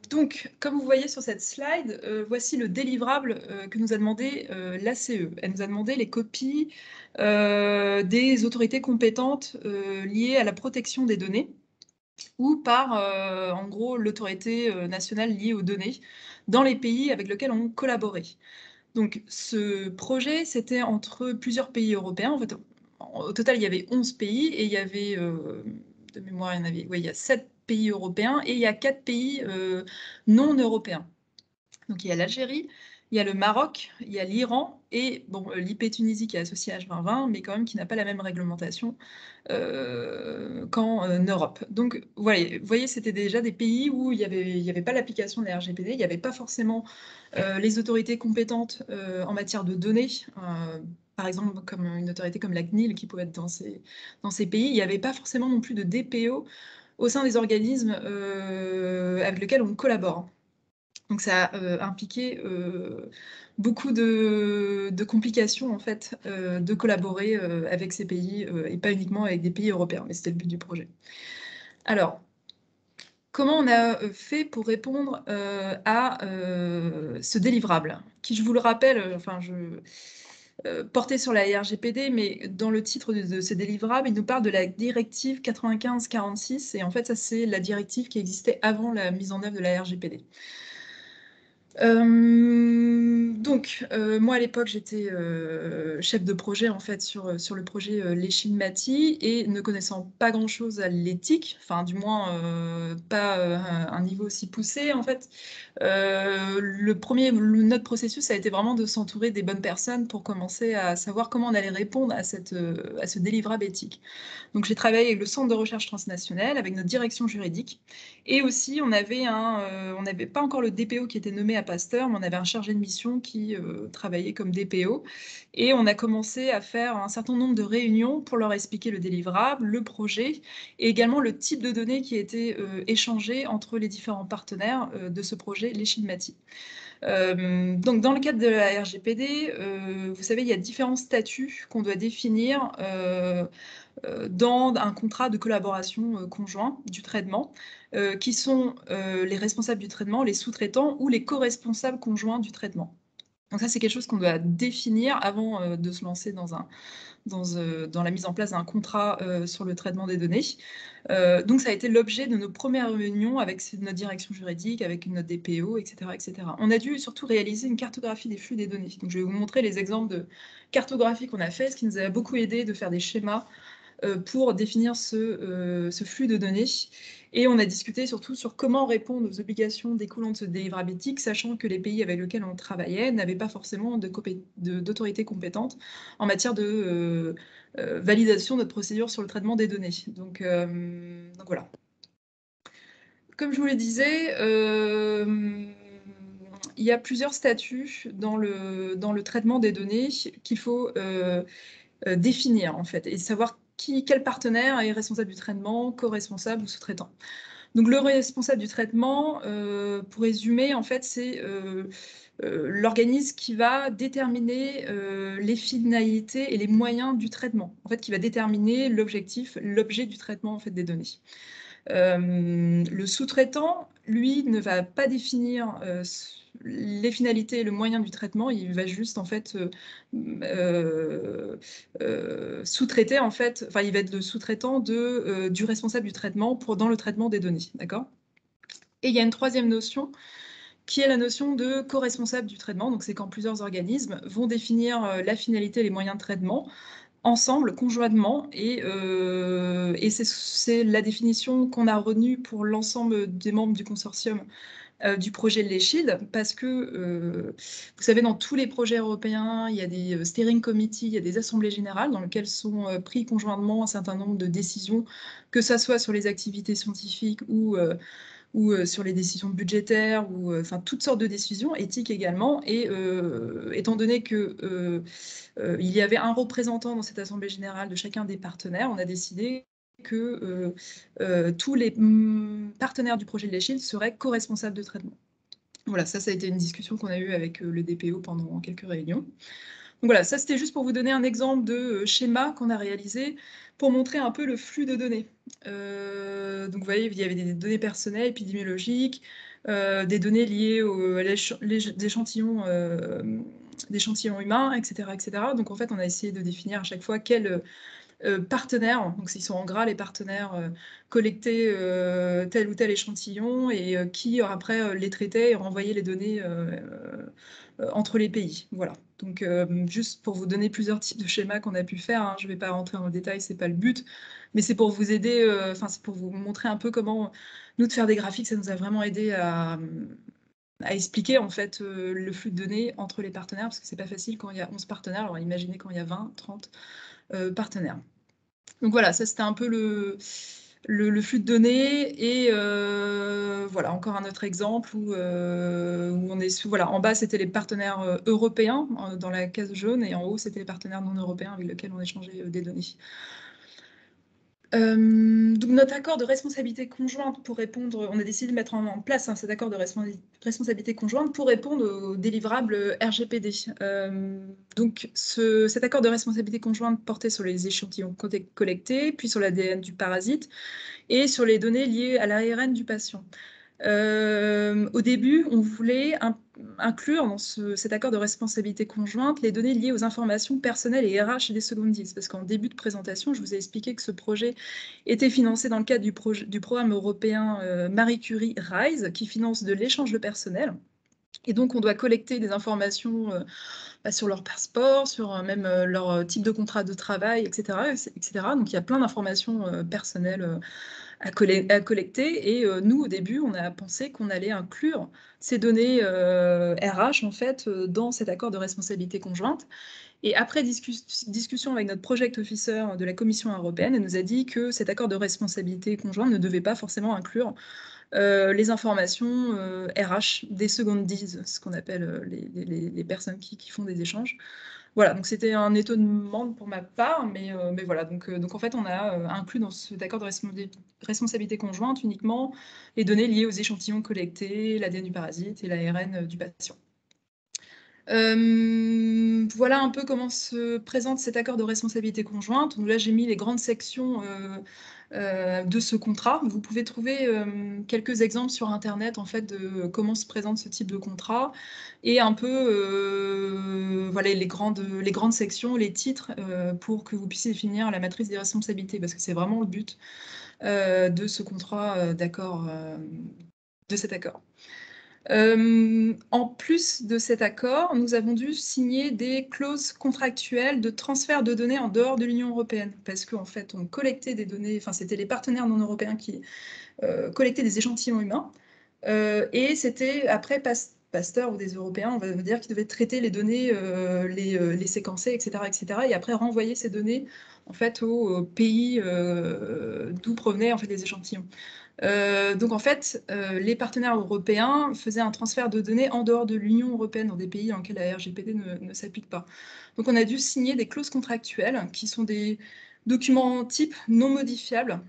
Donc, comme vous voyez sur cette slide, voici le délivrable que nous a demandé l'ACE. Elle nous a demandé les copies des autorités compétentes liées à la protection des données, ou par, en gros, l'autorité nationale liée aux données dans les pays avec lesquels on collaborait. Donc, ce projet, c'était entre plusieurs pays européens. En fait, au total, il y avait 11 pays et il y avait, de mémoire, il y a 7 pays européens et il y a 4 pays non européens. Donc, il y a l'Algérie, il y a le Maroc, il y a l'Iran et bon, l'IP Tunisie qui est associé à H2020, mais quand même qui n'a pas la même réglementation qu'en Europe. Donc, voilà, vous voyez, c'était déjà des pays où il y avait pas l'application de la RGPD, il n'y avait pas forcément les autorités compétentes en matière de données, par exemple, comme une autorité comme la CNIL qui pouvait être dans ces pays. Il n'y avait pas forcément non plus de DPO au sein des organismes avec lesquels on collabore. Donc ça a impliqué beaucoup de complications en fait, de collaborer avec ces pays et pas uniquement avec des pays européens, mais c'était le but du projet. Alors, comment on a fait pour répondre à ce délivrable, qui, je vous le rappelle, porté sur la RGPD, mais dans le titre de ce délivrable, il nous parle de la directive 95/46, et en fait, ça c'est la directive qui existait avant la mise en œuvre de la RGPD. Donc, moi à l'époque j'étais chef de projet en fait sur le projet leishmaniose, et ne connaissant pas grand chose à l'éthique, enfin du moins pas un niveau aussi poussé en fait, notre processus a été vraiment de s'entourer des bonnes personnes pour commencer à savoir comment on allait répondre à ce délivrable éthique. Donc j'ai travaillé avec le Centre de recherche transnationale, avec notre direction juridique, et aussi on n'avait pas encore le DPO qui était nommé à Pasteur, mais on avait un chargé de mission qui travaillait comme DPO, et on a commencé à faire un certain nombre de réunions pour leur expliquer le délivrable, le projet, et également le type de données qui était échangé entre les différents partenaires de ce projet leishmaniose. Donc, dans le cadre de la RGPD, vous savez, il y a différents statuts qu'on doit définir dans un contrat de collaboration conjoint du traitement, qui sont les responsables du traitement, les sous-traitants ou les co-responsables conjoints du traitement. Donc ça, c'est quelque chose qu'on doit définir avant de se lancer dans la mise en place d'un contrat sur le traitement des données. Donc ça a été l'objet de nos premières réunions avec notre direction juridique, avec notre DPO, etc., etc. On a dû surtout réaliser une cartographie des flux des données. Donc je vais vous montrer les exemples de cartographie qu'on a fait, ce qui nous a beaucoup aidé de faire des schémas pour définir ce flux de données. Et on a discuté surtout sur comment répondre aux obligations découlant de ce délivrable éthique, sachant que les pays avec lesquels on travaillait n'avaient pas forcément d'autorité compétente en matière de validation de notre procédure sur le traitement des données. Donc voilà. Comme je vous le disais, il y a plusieurs statuts dans le traitement des données qu'il faut définir en fait, et savoir quel partenaire est responsable du traitement, co-responsable ou sous-traitant. Donc le responsable du traitement, pour résumer, en fait, c'est l'organisme qui va déterminer les finalités et les moyens du traitement, en fait, qui va déterminer l'objectif, l'objet du traitement en fait, des données. Le sous-traitant, lui, ne va pas définir les finalités et le moyen du traitement, il va juste en fait sous-traiter en fait, enfin il va être le sous-traitant du responsable du traitement dans le traitement des données, d'accord? Et il y a une troisième notion qui est la notion de co-responsable du traitement, donc c'est quand plusieurs organismes vont définir la finalité et les moyens de traitement ensemble, conjointement, et c'est la définition qu'on a retenue pour l'ensemble des membres du consortium du projet LeShield, parce que, vous savez, dans tous les projets européens, il y a des steering committees, il y a des assemblées générales dans lesquelles sont pris conjointement un certain nombre de décisions, que ça soit sur les activités scientifiques ou ou sur les décisions budgétaires, ou enfin toutes sortes de décisions, éthiques également. Et étant donné que il y avait un représentant dans cette assemblée générale de chacun des partenaires, on a décidé que tous les partenaires du projet de l'Eschyle seraient co-responsables de traitement. Voilà, ça a été une discussion qu'on a eue avec le DPO pendant quelques réunions. Donc voilà, ça c'était juste pour vous donner un exemple de schéma qu'on a réalisé pour montrer un peu le flux de données. Donc vous voyez, il y avait des données personnelles, épidémiologiques, des données liées à l'échantillon humains, etc., etc. Donc en fait, on a essayé de définir à chaque fois quel partenaires, donc s'ils sont en gras, les partenaires collectaient tel ou tel échantillon et qui après les traitait et renvoyait les données entre les pays. Voilà. Donc juste pour vous donner plusieurs types de schémas qu'on a pu faire, hein, je ne vais pas rentrer dans le détail, c'est pas le but, mais c'est pour vous aider, enfin c'est pour vous montrer un peu comment nous de faire des graphiques, ça nous a vraiment aidé à expliquer en fait le flux de données entre les partenaires, parce que c'est pas facile quand il y a 11 partenaires, alors imaginez quand il y a 20, 30 partenaires. Donc voilà, ça c'était un peu le flux de données. Et voilà, encore un autre exemple où on est voilà, en bas c'était les partenaires européens dans la case jaune, et en haut c'était les partenaires non européens avec lesquels on échangeait des données. Donc notre accord de responsabilité conjointe pour répondre, on a décidé de mettre en place cet accord de responsabilité conjointe pour répondre au délivrable RGPD. Donc cet accord de responsabilité conjointe portait sur les échantillons collectés, puis sur l'ADN du parasite et sur les données liées à l'ARN du patient. Au début, on voulait inclure dans cet accord de responsabilité conjointe les données liées aux informations personnelles et RH des secondies, parce qu'en début de présentation, je vous ai expliqué que ce projet était financé dans le cadre du programme européen Marie Curie RISE, qui finance de l'échange de personnel. Et donc, on doit collecter des informations sur leur passeport, sur même leur type de contrat de travail, etc., etc. Donc, il y a plein d'informations personnelles à collecter. Et nous, au début, on a pensé qu'on allait inclure ces données RH, en fait, dans cet accord de responsabilité conjointe. Et après discussion avec notre project officer de la Commission européenne, elle nous a dit que cet accord de responsabilité conjointe ne devait pas forcément inclure les informations RH des secondies, ce qu'on appelle les personnes qui font des échanges. Voilà, donc c'était un étonnement pour ma part, mais voilà, donc en fait on a inclus dans cet accord de responsabilité conjointe uniquement les données liées aux échantillons collectés, l'ADN du parasite et l'ARN du patient. Voilà un peu comment se présente cet accord de responsabilité conjointe. Donc là, j'ai mis les grandes sections de ce contrat. Vous pouvez trouver quelques exemples sur Internet en fait, de comment se présente ce type de contrat et un peu voilà, les grandes sections, les titres, pour que vous puissiez définir la matrice des responsabilités, parce que c'est vraiment le but de ce contrat d'accord, de cet accord. En plus de cet accord, nous avons dû signer des clauses contractuelles de transfert de données en dehors de l'Union européenne, parce qu'en fait, on collectait des données, enfin, c'était les partenaires non européens qui collectaient des échantillons humains, et c'était après Pasteur ou des Européens, on va dire, qui devaient traiter les données, les séquencer, etc., etc., et après renvoyer ces données en fait aux pays d'où provenaient en fait les échantillons. Donc en fait, les partenaires européens faisaient un transfert de données en dehors de l'Union européenne, dans des pays dans lesquels la RGPD ne s'applique pas. Donc on a dû signer des clauses contractuelles, qui sont des documents type non modifiables,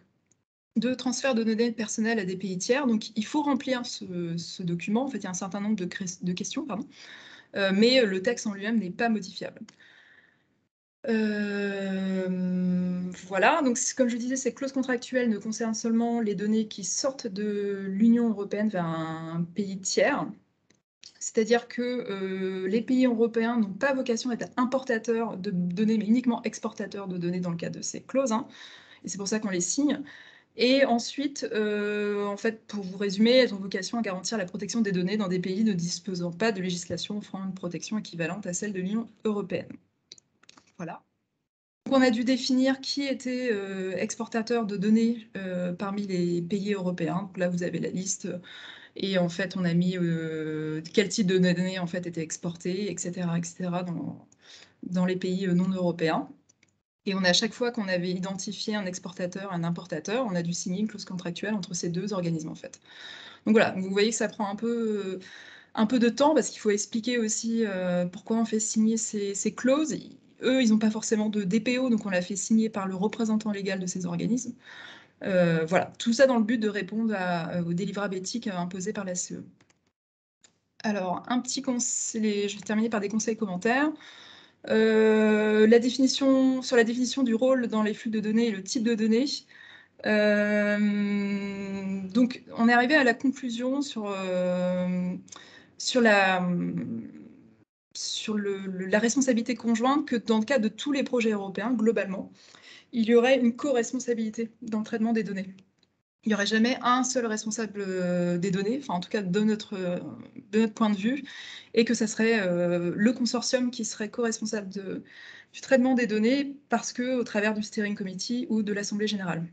de transfert de données personnelles à des pays tiers. Donc il faut remplir ce document. En fait, il y a un certain nombre de questions, pardon, mais le texte en lui-même n'est pas modifiable. Voilà, donc comme je disais, ces clauses contractuelles ne concernent seulement les données qui sortent de l'Union européenne vers un pays tiers. C'est-à-dire que les pays européens n'ont pas vocation à être importateurs de données, mais uniquement exportateurs de données dans le cadre de ces clauses, hein, et c'est pour ça qu'on les signe. Et ensuite, en fait, pour vous résumer, elles ont vocation à garantir la protection des données dans des pays ne disposant pas de législation offrant une protection équivalente à celle de l'Union européenne. Voilà. Donc on a dû définir qui était exportateur de données parmi les pays européens. Donc là, vous avez la liste. Et en fait, on a mis quel type de données en fait étaient exportées, etc., etc., dans les pays non européens. Et à chaque fois qu'on avait identifié un exportateur, un importateur, on a dû signer une clause contractuelle entre ces deux organismes, en fait. Donc voilà, vous voyez que ça prend un peu de temps parce qu'il faut expliquer aussi pourquoi on fait signer ces clauses. Eux, ils n'ont pas forcément de DPO, donc on l'a fait signer par le représentant légal de ces organismes. Voilà, tout ça dans le but de répondre aux délivrables éthiques imposés par la CE. Alors, je vais terminer par des conseils commentaires. Sur la définition du rôle dans les flux de données et le type de données. Donc, on est arrivé à la conclusion sur la responsabilité conjointe que dans le cas de tous les projets européens, globalement, il y aurait une co-responsabilité dans le traitement des données. Il n'y aurait jamais un seul responsable des données, enfin en tout cas de notre point de vue, et que ça serait le consortium qui serait co-responsable du traitement des données parce qu'au travers du steering committee ou de l'Assemblée générale.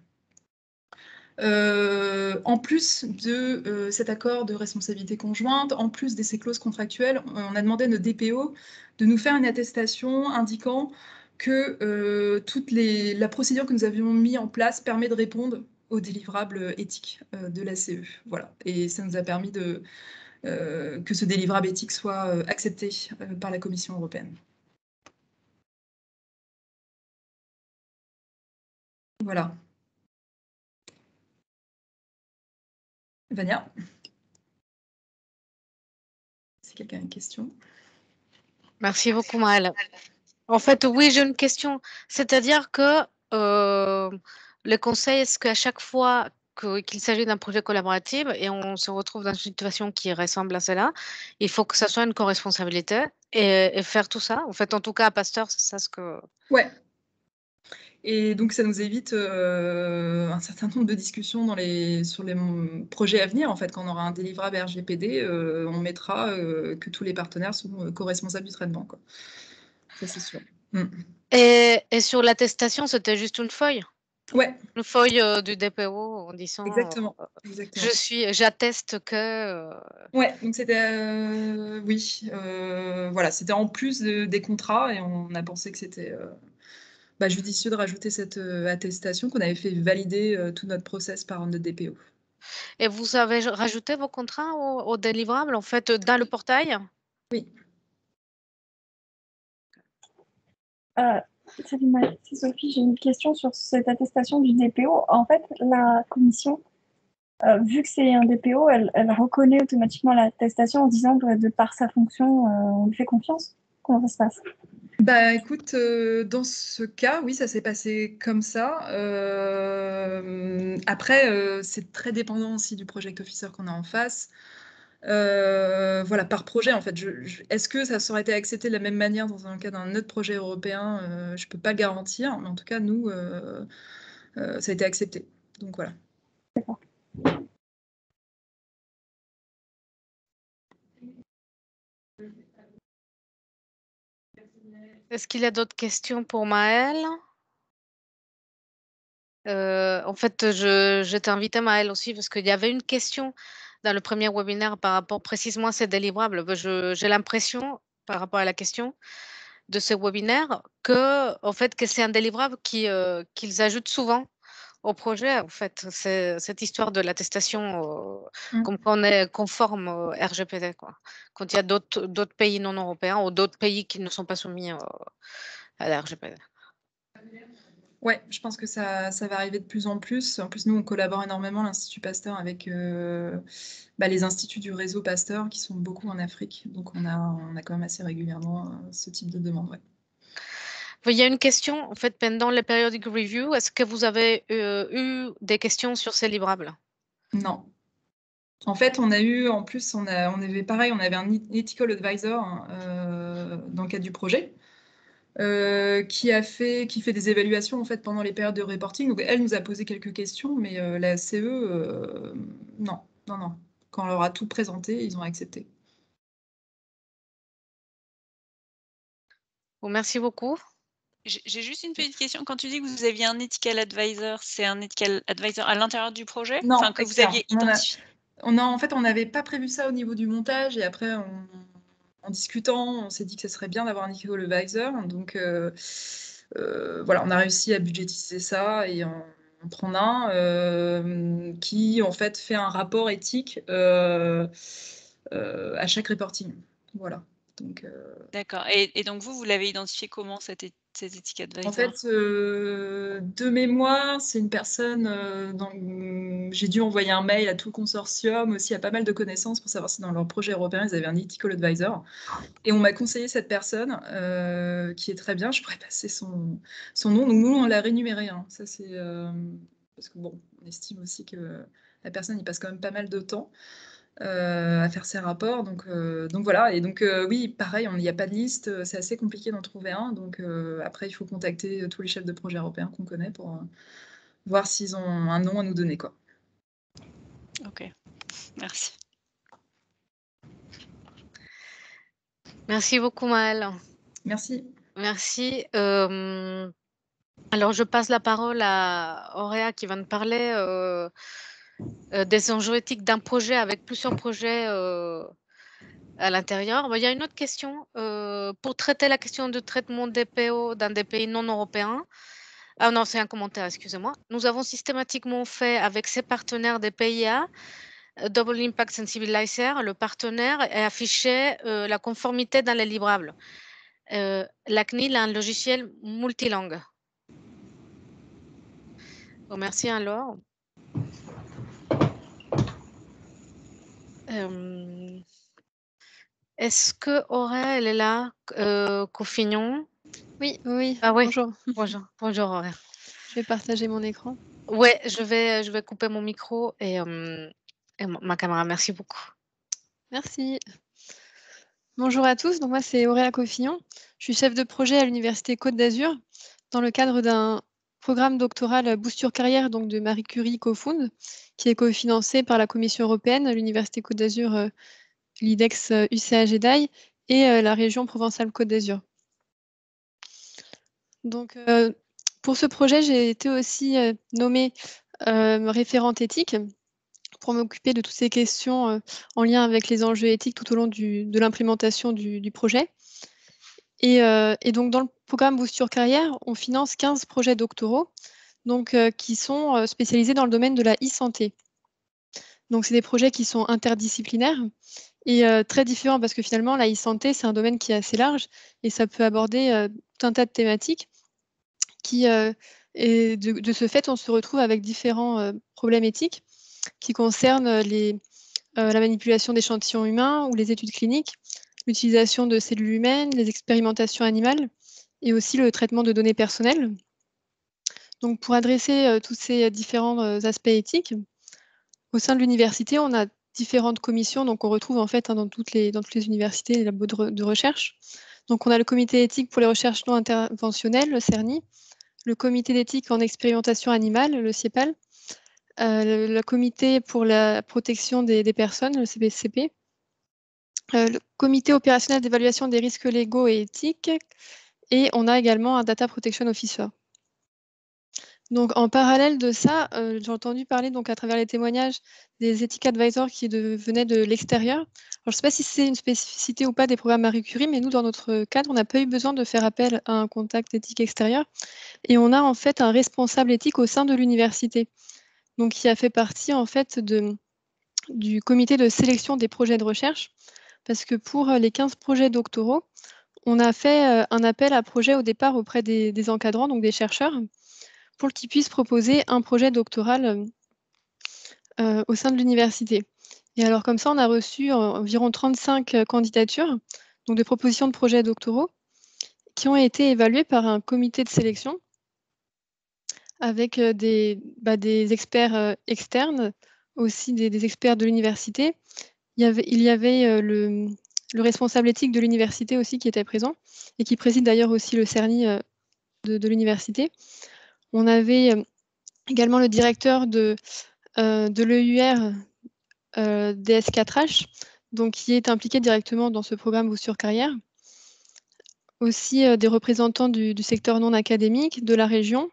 En plus de cet accord de responsabilité conjointe, en plus de ces clauses contractuelles, on a demandé à nos DPO de nous faire une attestation indiquant que la procédure que nous avions mise en place permet de répondre aux délivrables éthiques de la CE. Voilà. Et ça nous a permis que ce délivrable éthique soit accepté par la Commission européenne. Voilà. Vania, si quelqu'un a une question.
Merci beaucoup, Maëlle. En fait, oui, j'ai une question. C'est-à-dire que le conseil, est-ce qu'à chaque fois qu'il s'agit d'un projet collaboratif et on se retrouve dans une situation qui ressemble à celle-là, il faut que ça soit une co-responsabilité et faire tout ça? En fait, en tout cas, à Pasteur, c'est ça ce que...
Ouais. Et donc, ça nous évite un certain nombre de discussions sur les projets à venir. En fait, quand on aura un délivrable RGPD, on mettra que tous les partenaires sont co-responsables du traitement, quoi. Ça, c'est sûr.
Et sur l'attestation, c'était juste une feuille?
Ouais.
Une feuille du DPO en disant
Exactement.
j'atteste que...
Ouais, donc c'était oui, voilà, c'était en plus des contrats et on a pensé que c'était judicieux de rajouter cette attestation qu'on avait fait valider tout notre process par notre DPO.
Et vous avez rajouté vos contrats au délivrable, en fait, dans le portail?
Oui.
Salut, c'est Sophie, j'ai une question sur cette attestation du DPO. En fait, la commission, vu que c'est un DPO, elle reconnaît automatiquement l'attestation en disant que de par sa fonction, on lui fait confiance. Comment ça se passe?
Bah écoute, dans ce cas, oui, ça s'est passé comme ça. Après, c'est très dépendant aussi du project officer qu'on a en face. Voilà, par projet, en fait. Est-ce que ça aurait été accepté de la même manière dans un cas d'un autre projet européen? Je ne peux pas le garantir, mais en tout cas, nous, ça a été accepté. Donc voilà.
D'accord.
Est-ce qu'il y a d'autres questions pour Maëlle? En fait, je t'ai invité, Maëlle, aussi, parce qu'il y avait une question dans le premier webinaire par rapport précisément à ces délivrables. J'ai l'impression, par rapport à la question de ce webinaire, que c'est un délivrable qu'ils ajoutent souvent au projet. En fait, c'est cette histoire de l'attestation comme qu'on est conforme au RGPD, quoi. Quand il y a d'autres pays non européens ou d'autres pays qui ne sont pas soumis à la RGPD.
Ouais, je pense que ça va arriver de plus en plus. En plus, nous, on collabore énormément, l'Institut Pasteur, avec les instituts du réseau Pasteur, qui sont beaucoup en Afrique. Donc, on a quand même assez régulièrement ce type de demande. Ouais.
Il y a une question, en fait, pendant les periodic review, est-ce que vous avez eu des questions sur ces livrables?
Non. En fait, on a eu, en plus, on avait pareil, on avait un ethical advisor dans le cadre du projet. Qui fait des évaluations en fait pendant les périodes de reporting. Donc elle nous a posé quelques questions, mais la CE, non. Quand on leur a tout présenté, ils ont accepté.
Bon, merci beaucoup.
J'ai juste une petite question. Quand tu dis que vous aviez un ethical advisor, c'est un ethical advisor à l'intérieur du projet?
Non,
enfin, que vous aviez identifié.
En fait, on n'avait pas prévu ça au niveau du montage et après, en discutant, on s'est dit que ce serait bien d'avoir un ethical advisor. Donc, voilà, on a réussi à budgétiser ça et en prendre un qui, en fait, fait un rapport éthique à chaque reporting. Voilà. Donc,
D'accord. Et donc vous l'avez identifié comment cet Ethic
en
Advisor?
fait, de mémoire, c'est une personne j'ai dû envoyer un mail à tout le consortium, aussi à pas mal de connaissances pour savoir si dans leur projet européen, ils avaient un ethical advisor. Et on m'a conseillé cette personne, qui est très bien. Je pourrais passer son nom. Donc nous, on l'a rémunéré, hein. Ça, c'est parce que bon, on estime aussi que la personne y passe quand même pas mal de temps à faire ses rapports. Donc voilà. Et donc oui, pareil, il n'y a pas de liste. C'est assez compliqué d'en trouver un. Donc après, il faut contacter tous les chefs de projet européens qu'on connaît pour voir s'ils ont un nom à nous donner, quoi.
Ok, merci.
Merci beaucoup, Maëlle.
Merci.
Merci. Alors, je passe la parole à Auréa qui va nous parler des enjeux éthiques d'un projet avec plusieurs projets à l'intérieur. Il y a une autre question. Pour traiter la question de traitement des PO dans des pays non européens, ah non, c'est un commentaire, excusez-moi. Nous avons systématiquement fait avec ces partenaires des PIA, Double Impact Sensibilizer, le partenaire, et affiché la conformité dans les livrables. La CNIL a un logiciel multilangue. Oh, merci alors. Est-ce que Auréa, elle est là, Cofignon?
Oui, oui,
Ah oui,
bonjour.
bonjour Auréa.
Je vais partager mon écran.
Ouais, je vais couper mon micro et ma caméra. Merci beaucoup.
Merci. Bonjour à tous, donc moi c'est Auréa Cofignon. Je suis chef de projet à l'Université Côte d'Azur dans le cadre d'un programme doctoral Boost Your Carrière donc de Marie Curie Co-Found, qui est cofinancé par la Commission européenne, l'Université Côte d'Azur, l'IDEX UCA GEDAI et la région Provence-Alpes-Côte d'Azur. Donc pour ce projet, j'ai été aussi nommée référente éthique pour m'occuper de toutes ces questions en lien avec les enjeux éthiques tout au long de l'implémentation du projet. Et donc, dans le programme Boost Your Carrière, on finance 15 projets doctoraux donc, qui sont spécialisés dans le domaine de la e-santé. Donc, c'est des projets qui sont interdisciplinaires et très différents parce que finalement, la e-santé, c'est un domaine qui est assez large et ça peut aborder tout un tas de thématiques qui, et de ce fait, on se retrouve avec différents problèmes éthiques qui concernent la manipulation d'échantillons humains ou les études cliniques, l'utilisation de cellules humaines, les expérimentations animales et aussi le traitement de données personnelles. Donc, pour adresser tous ces différents aspects éthiques, au sein de l'université, on a différentes commissions, donc on retrouve en fait dans toutes les universités les labos de recherche. Donc, on a le comité éthique pour les recherches non interventionnelles, le CERNI, le comité d'éthique en expérimentation animale, le CIEPAL, le comité pour la protection des personnes, le CPCP, le comité opérationnel d'évaluation des risques légaux et éthiques, et on a également un Data Protection Officer. Donc en parallèle de ça, j'ai entendu parler donc à travers les témoignages des Ethic Advisors qui venaient de l'extérieur. Alors je ne sais pas si c'est une spécificité ou pas des programmes Marie Curie, mais nous dans notre cadre, on n'a pas eu besoin de faire appel à un contact éthique extérieur et on a en fait un responsable éthique au sein de l'université. Donc qui a fait partie en fait du comité de sélection des projets de recherche, parce que pour les 15 projets doctoraux, on a fait un appel à projet au départ auprès des encadrants, donc des chercheurs, pour qu'ils puissent proposer un projet doctoral au sein de l'université. Et alors comme ça, on a reçu environ 35 candidatures, donc des propositions de projets doctoraux, qui ont été évaluées par un comité de sélection avec des experts externes, aussi des experts de l'université. Il y avait le responsable éthique de l'université aussi qui était présent et qui préside d'ailleurs aussi le CERNI de l'université. On avait également le directeur de l'EUR DS4H, donc qui est impliqué directement dans ce programme Boost Your Carrière. Aussi des représentants du secteur non académique, de la région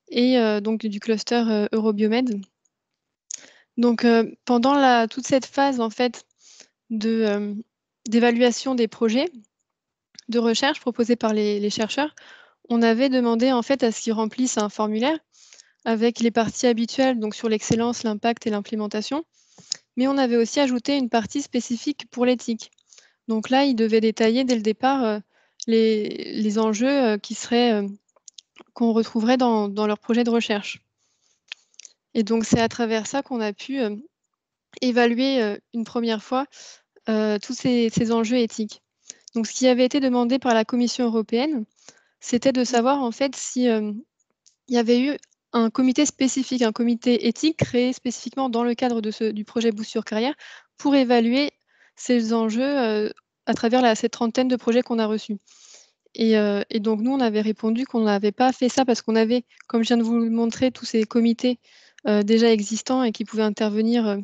et donc du cluster Eurobiomed. Donc pendant toute cette phase en fait d'évaluation des projets de recherche proposés par les chercheurs, on avait demandé en fait à ce qu'ils remplissent un formulaire avec les parties habituelles, donc sur l'excellence, l'impact et l'implémentation. Mais on avait aussi ajouté une partie spécifique pour l'éthique. Donc là, ils devaient détailler dès le départ les enjeux qui seraient qu'on retrouverait dans leur projet de recherche. Et donc c'est à travers ça qu'on a pu évaluer une première fois tous ces enjeux éthiques. Donc ce qui avait été demandé par la Commission européenne, c'était de savoir en fait si il y avait eu un comité spécifique, un comité éthique créé spécifiquement dans le cadre du projet Boost sur carrière pour évaluer ces enjeux à travers cette trentaine de projets qu'on a reçus. Et donc nous, on avait répondu qu'on n'avait pas fait ça parce qu'on avait, comme je viens de vous le montrer, tous ces comités déjà existants et qui pouvaient intervenir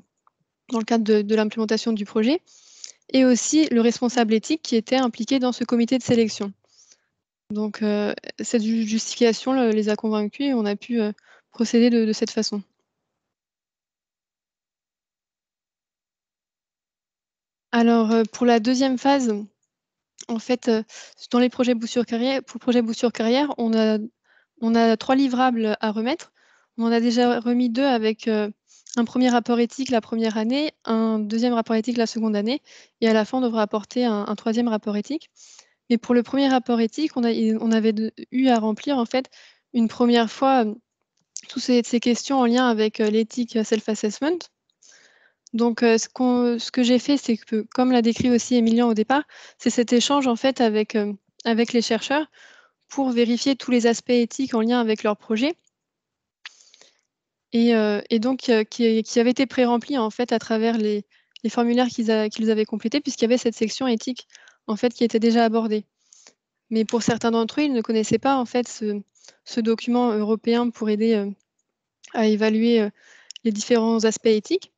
dans le cadre de l'implémentation du projet, et aussi le responsable éthique qui était impliqué dans ce comité de sélection. Donc cette justification les a convaincus et on a pu procéder de cette façon. Alors pour la deuxième phase, en fait, dans les projets Boost sur carrière, pour le projet Boost sur carrière, on a 3 livrables à remettre. On en a déjà remis 2 avec un premier rapport éthique la première année, un deuxième rapport éthique la seconde année, et à la fin, on devra apporter un troisième rapport éthique. Mais pour le premier rapport éthique, on avait eu à remplir en fait une première fois toutes ces questions en lien avec l'éthique self-assessment. Donc ce que j'ai fait, c'est que, comme l'a décrit aussi Emilien au départ, c'est cet échange en fait avec les chercheurs pour vérifier tous les aspects éthiques en lien avec leur projet et donc qui avait été pré-rempli en fait à travers les formulaires qu'ils avaient complétés, puisqu'il y avait cette section éthique en fait qui était déjà abordée. Mais pour certains d'entre eux, ils ne connaissaient pas en fait ce document européen pour aider à évaluer les différents aspects éthiques.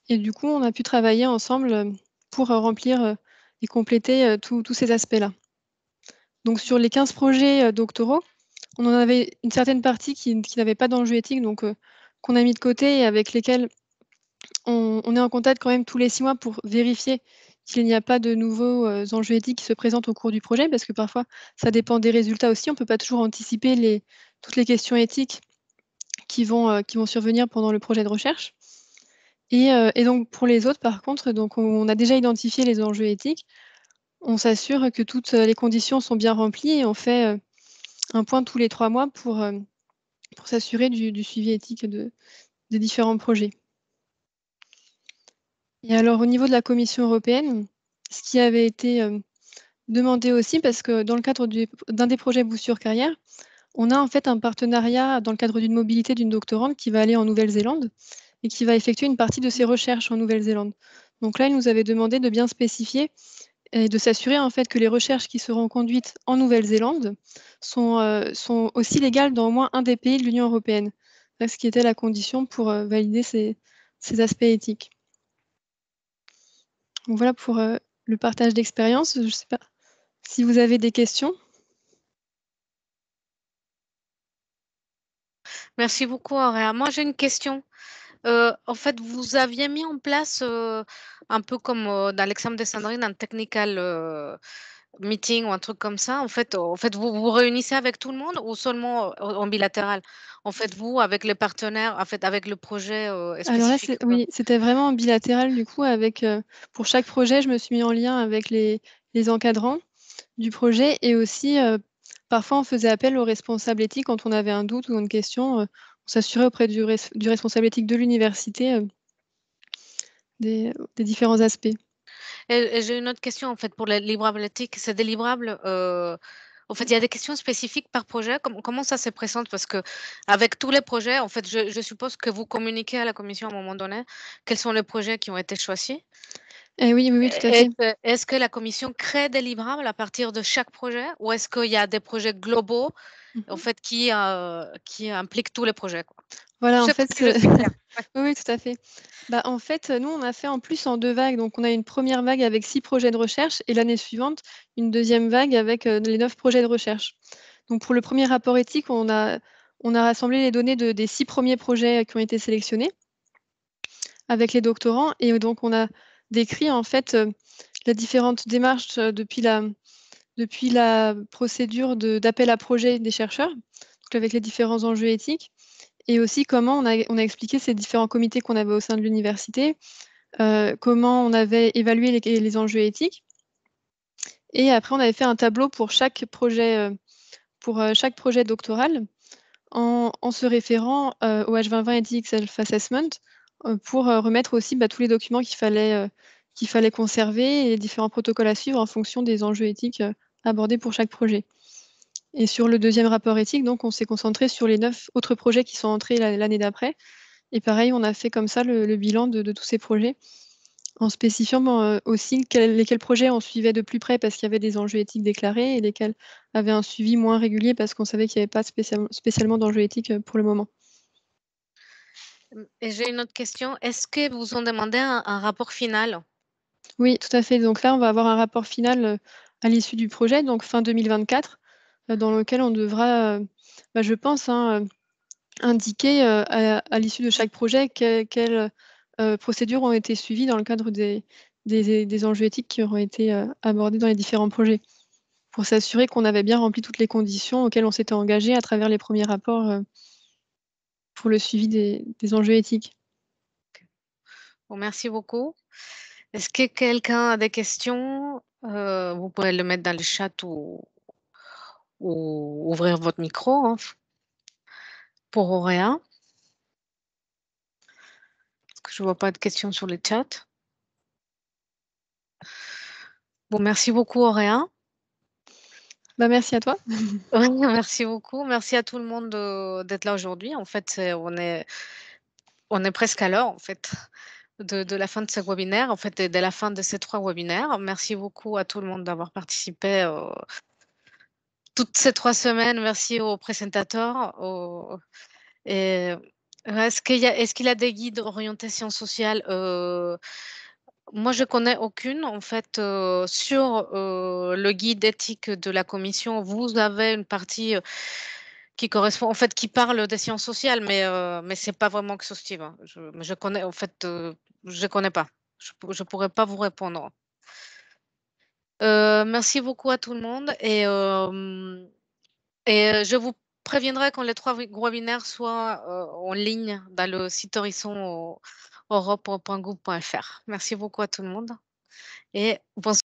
Et du coup, on a pu travailler ensemble pour remplir et compléter tous ces aspects-là. Donc sur les 15 projets doctoraux, on en avait une certaine partie qui n'avait pas d'enjeu éthique, donc qu'on a mis de côté et avec lesquels on est en contact quand même tous les 6 mois pour vérifier qu'il n'y a pas de nouveaux enjeux éthiques qui se présentent au cours du projet, parce que parfois, ça dépend des résultats aussi. On ne peut pas toujours anticiper toutes les questions éthiques qui vont survenir pendant le projet de recherche. Et donc pour les autres, par contre, donc on a déjà identifié les enjeux éthiques. On s'assure que toutes les conditions sont bien remplies et on fait un point tous les 3 mois pour s'assurer du suivi éthique des différents projets. Et alors au niveau de la Commission européenne, ce qui avait été demandé aussi, parce que dans le cadre d'un des projets Boost sur carrière, on a en fait un partenariat dans le cadre d'une mobilité d'une doctorante qui va aller en Nouvelle-Zélande et qui va effectuer une partie de ses recherches en Nouvelle-Zélande. Donc là, il nous avait demandé de bien spécifier et de s'assurer en fait que les recherches qui seront conduites en Nouvelle-Zélande sont aussi légales dans au moins un des pays de l'Union européenne, ce qui était la condition pour valider ces aspects éthiques. Donc voilà pour le partage d'expérience. Je ne sais pas si vous avez des questions.
Merci beaucoup, Auréa. Moi, j'ai une question. En fait, vous aviez mis en place, un peu comme dans l'exemple de Sandrine, un technical meeting ou un truc comme ça. En fait, vous vous réunissez avec tout le monde ou seulement en bilatéral? En fait, vous, avec les partenaires, en fait, avec le projet
Alors là,
spécifique?
oui, c'était vraiment bilatéral du coup avec pour chaque projet, je me suis mis en lien avec les encadrants du projet et aussi parfois on faisait appel aux responsables éthiques quand on avait un doute ou une question, on s'assurait auprès du responsable éthique de l'université des différents aspects.
Et j'ai une autre question, en fait, pour les livrables éthiques. C'est des livrables, en fait, il y a des questions spécifiques par projet. Comment ça se présente? Parce qu'avec tous les projets, en fait, je suppose que vous communiquez à la commission à un moment donné quels sont les projets qui ont été choisis.
Et oui, tout à fait.
Est-ce que la commission crée des livrables à partir de chaque projet ou est-ce qu'il y a des projets globaux, en fait, qui impliquent tous les projets, quoi?
Voilà, en
Je sais
fait,
pas si je suis claire. Ouais.
oui, tout à fait. Bah, en fait, nous, on a fait en plus en 2 vagues. Donc on a une première vague avec 6 projets de recherche et l'année suivante, une deuxième vague avec les 9 projets de recherche. Donc pour le premier rapport éthique, on a rassemblé les données des 6 premiers projets qui ont été sélectionnés avec les doctorants et donc on a décrit en fait les différentes démarches depuis depuis la procédure d'appel à projet des chercheurs, donc avec les différents enjeux éthiques, et aussi comment on a expliqué ces différents comités qu'on avait au sein de l'université, comment on avait évalué les enjeux éthiques. Et après, on avait fait un tableau pour chaque projet doctoral en se référant au H2020 Ethics Self-Assessment pour remettre aussi tous les documents qu'il fallait conserver et les différents protocoles à suivre en fonction des enjeux éthiques abordés pour chaque projet. Et sur le deuxième rapport éthique, donc, on s'est concentré sur les 9 autres projets qui sont entrés l'année d'après. Et pareil, on a fait comme ça le bilan de tous ces projets, en spécifiant aussi lesquels projets on suivait de plus près parce qu'il y avait des enjeux éthiques déclarés et lesquels avaient un suivi moins régulier parce qu'on savait qu'il n'y avait pas spécialement d'enjeux éthiques pour le moment.
Et j'ai une autre question. Est-ce que vous ont demandé un rapport final?
Oui, tout à fait. Donc là, on va avoir un rapport final à l'issue du projet, donc fin 2024, dans lequel on devra, je pense, indiquer à l'issue de chaque projet quelles procédures ont été suivies dans le cadre des enjeux éthiques qui auront été abordés dans les différents projets, pour s'assurer qu'on avait bien rempli toutes les conditions auxquelles on s'était engagé à travers les premiers rapports pour le suivi des enjeux éthiques.
Bon, merci beaucoup. Est-ce que quelqu'un a des questions? Vous pouvez le mettre dans le chat ou ouvrir votre micro, hein, pour Auréa. Parce que je ne vois pas de questions sur le chat. Bon, merci beaucoup, Auréa.
Merci à toi.
Oui, merci beaucoup. Merci à tout le monde d'être là aujourd'hui. En fait, on est presque à l'heure, en fait, de la fin de ce webinaire, en fait, et de la fin de ces 3 webinaires. Merci beaucoup à tout le monde d'avoir participé toutes ces 3 semaines. Merci aux présentateurs. Et, est-ce qu'il y a des guides d'orientation sociale? Moi, je connais aucune. En fait, sur le guide éthique de la commission, vous avez une partie qui correspond, en fait, qui parle des sciences sociales, mais c'est pas vraiment exhaustive, hein. Je connais, en fait, je connais pas. Je pourrais pas vous répondre. Merci beaucoup à tout le monde et je vous préviendrai quand les 3 webinaires soient en ligne dans le site horizon europe.gouv.fr. Merci beaucoup à tout le monde et bonsoir.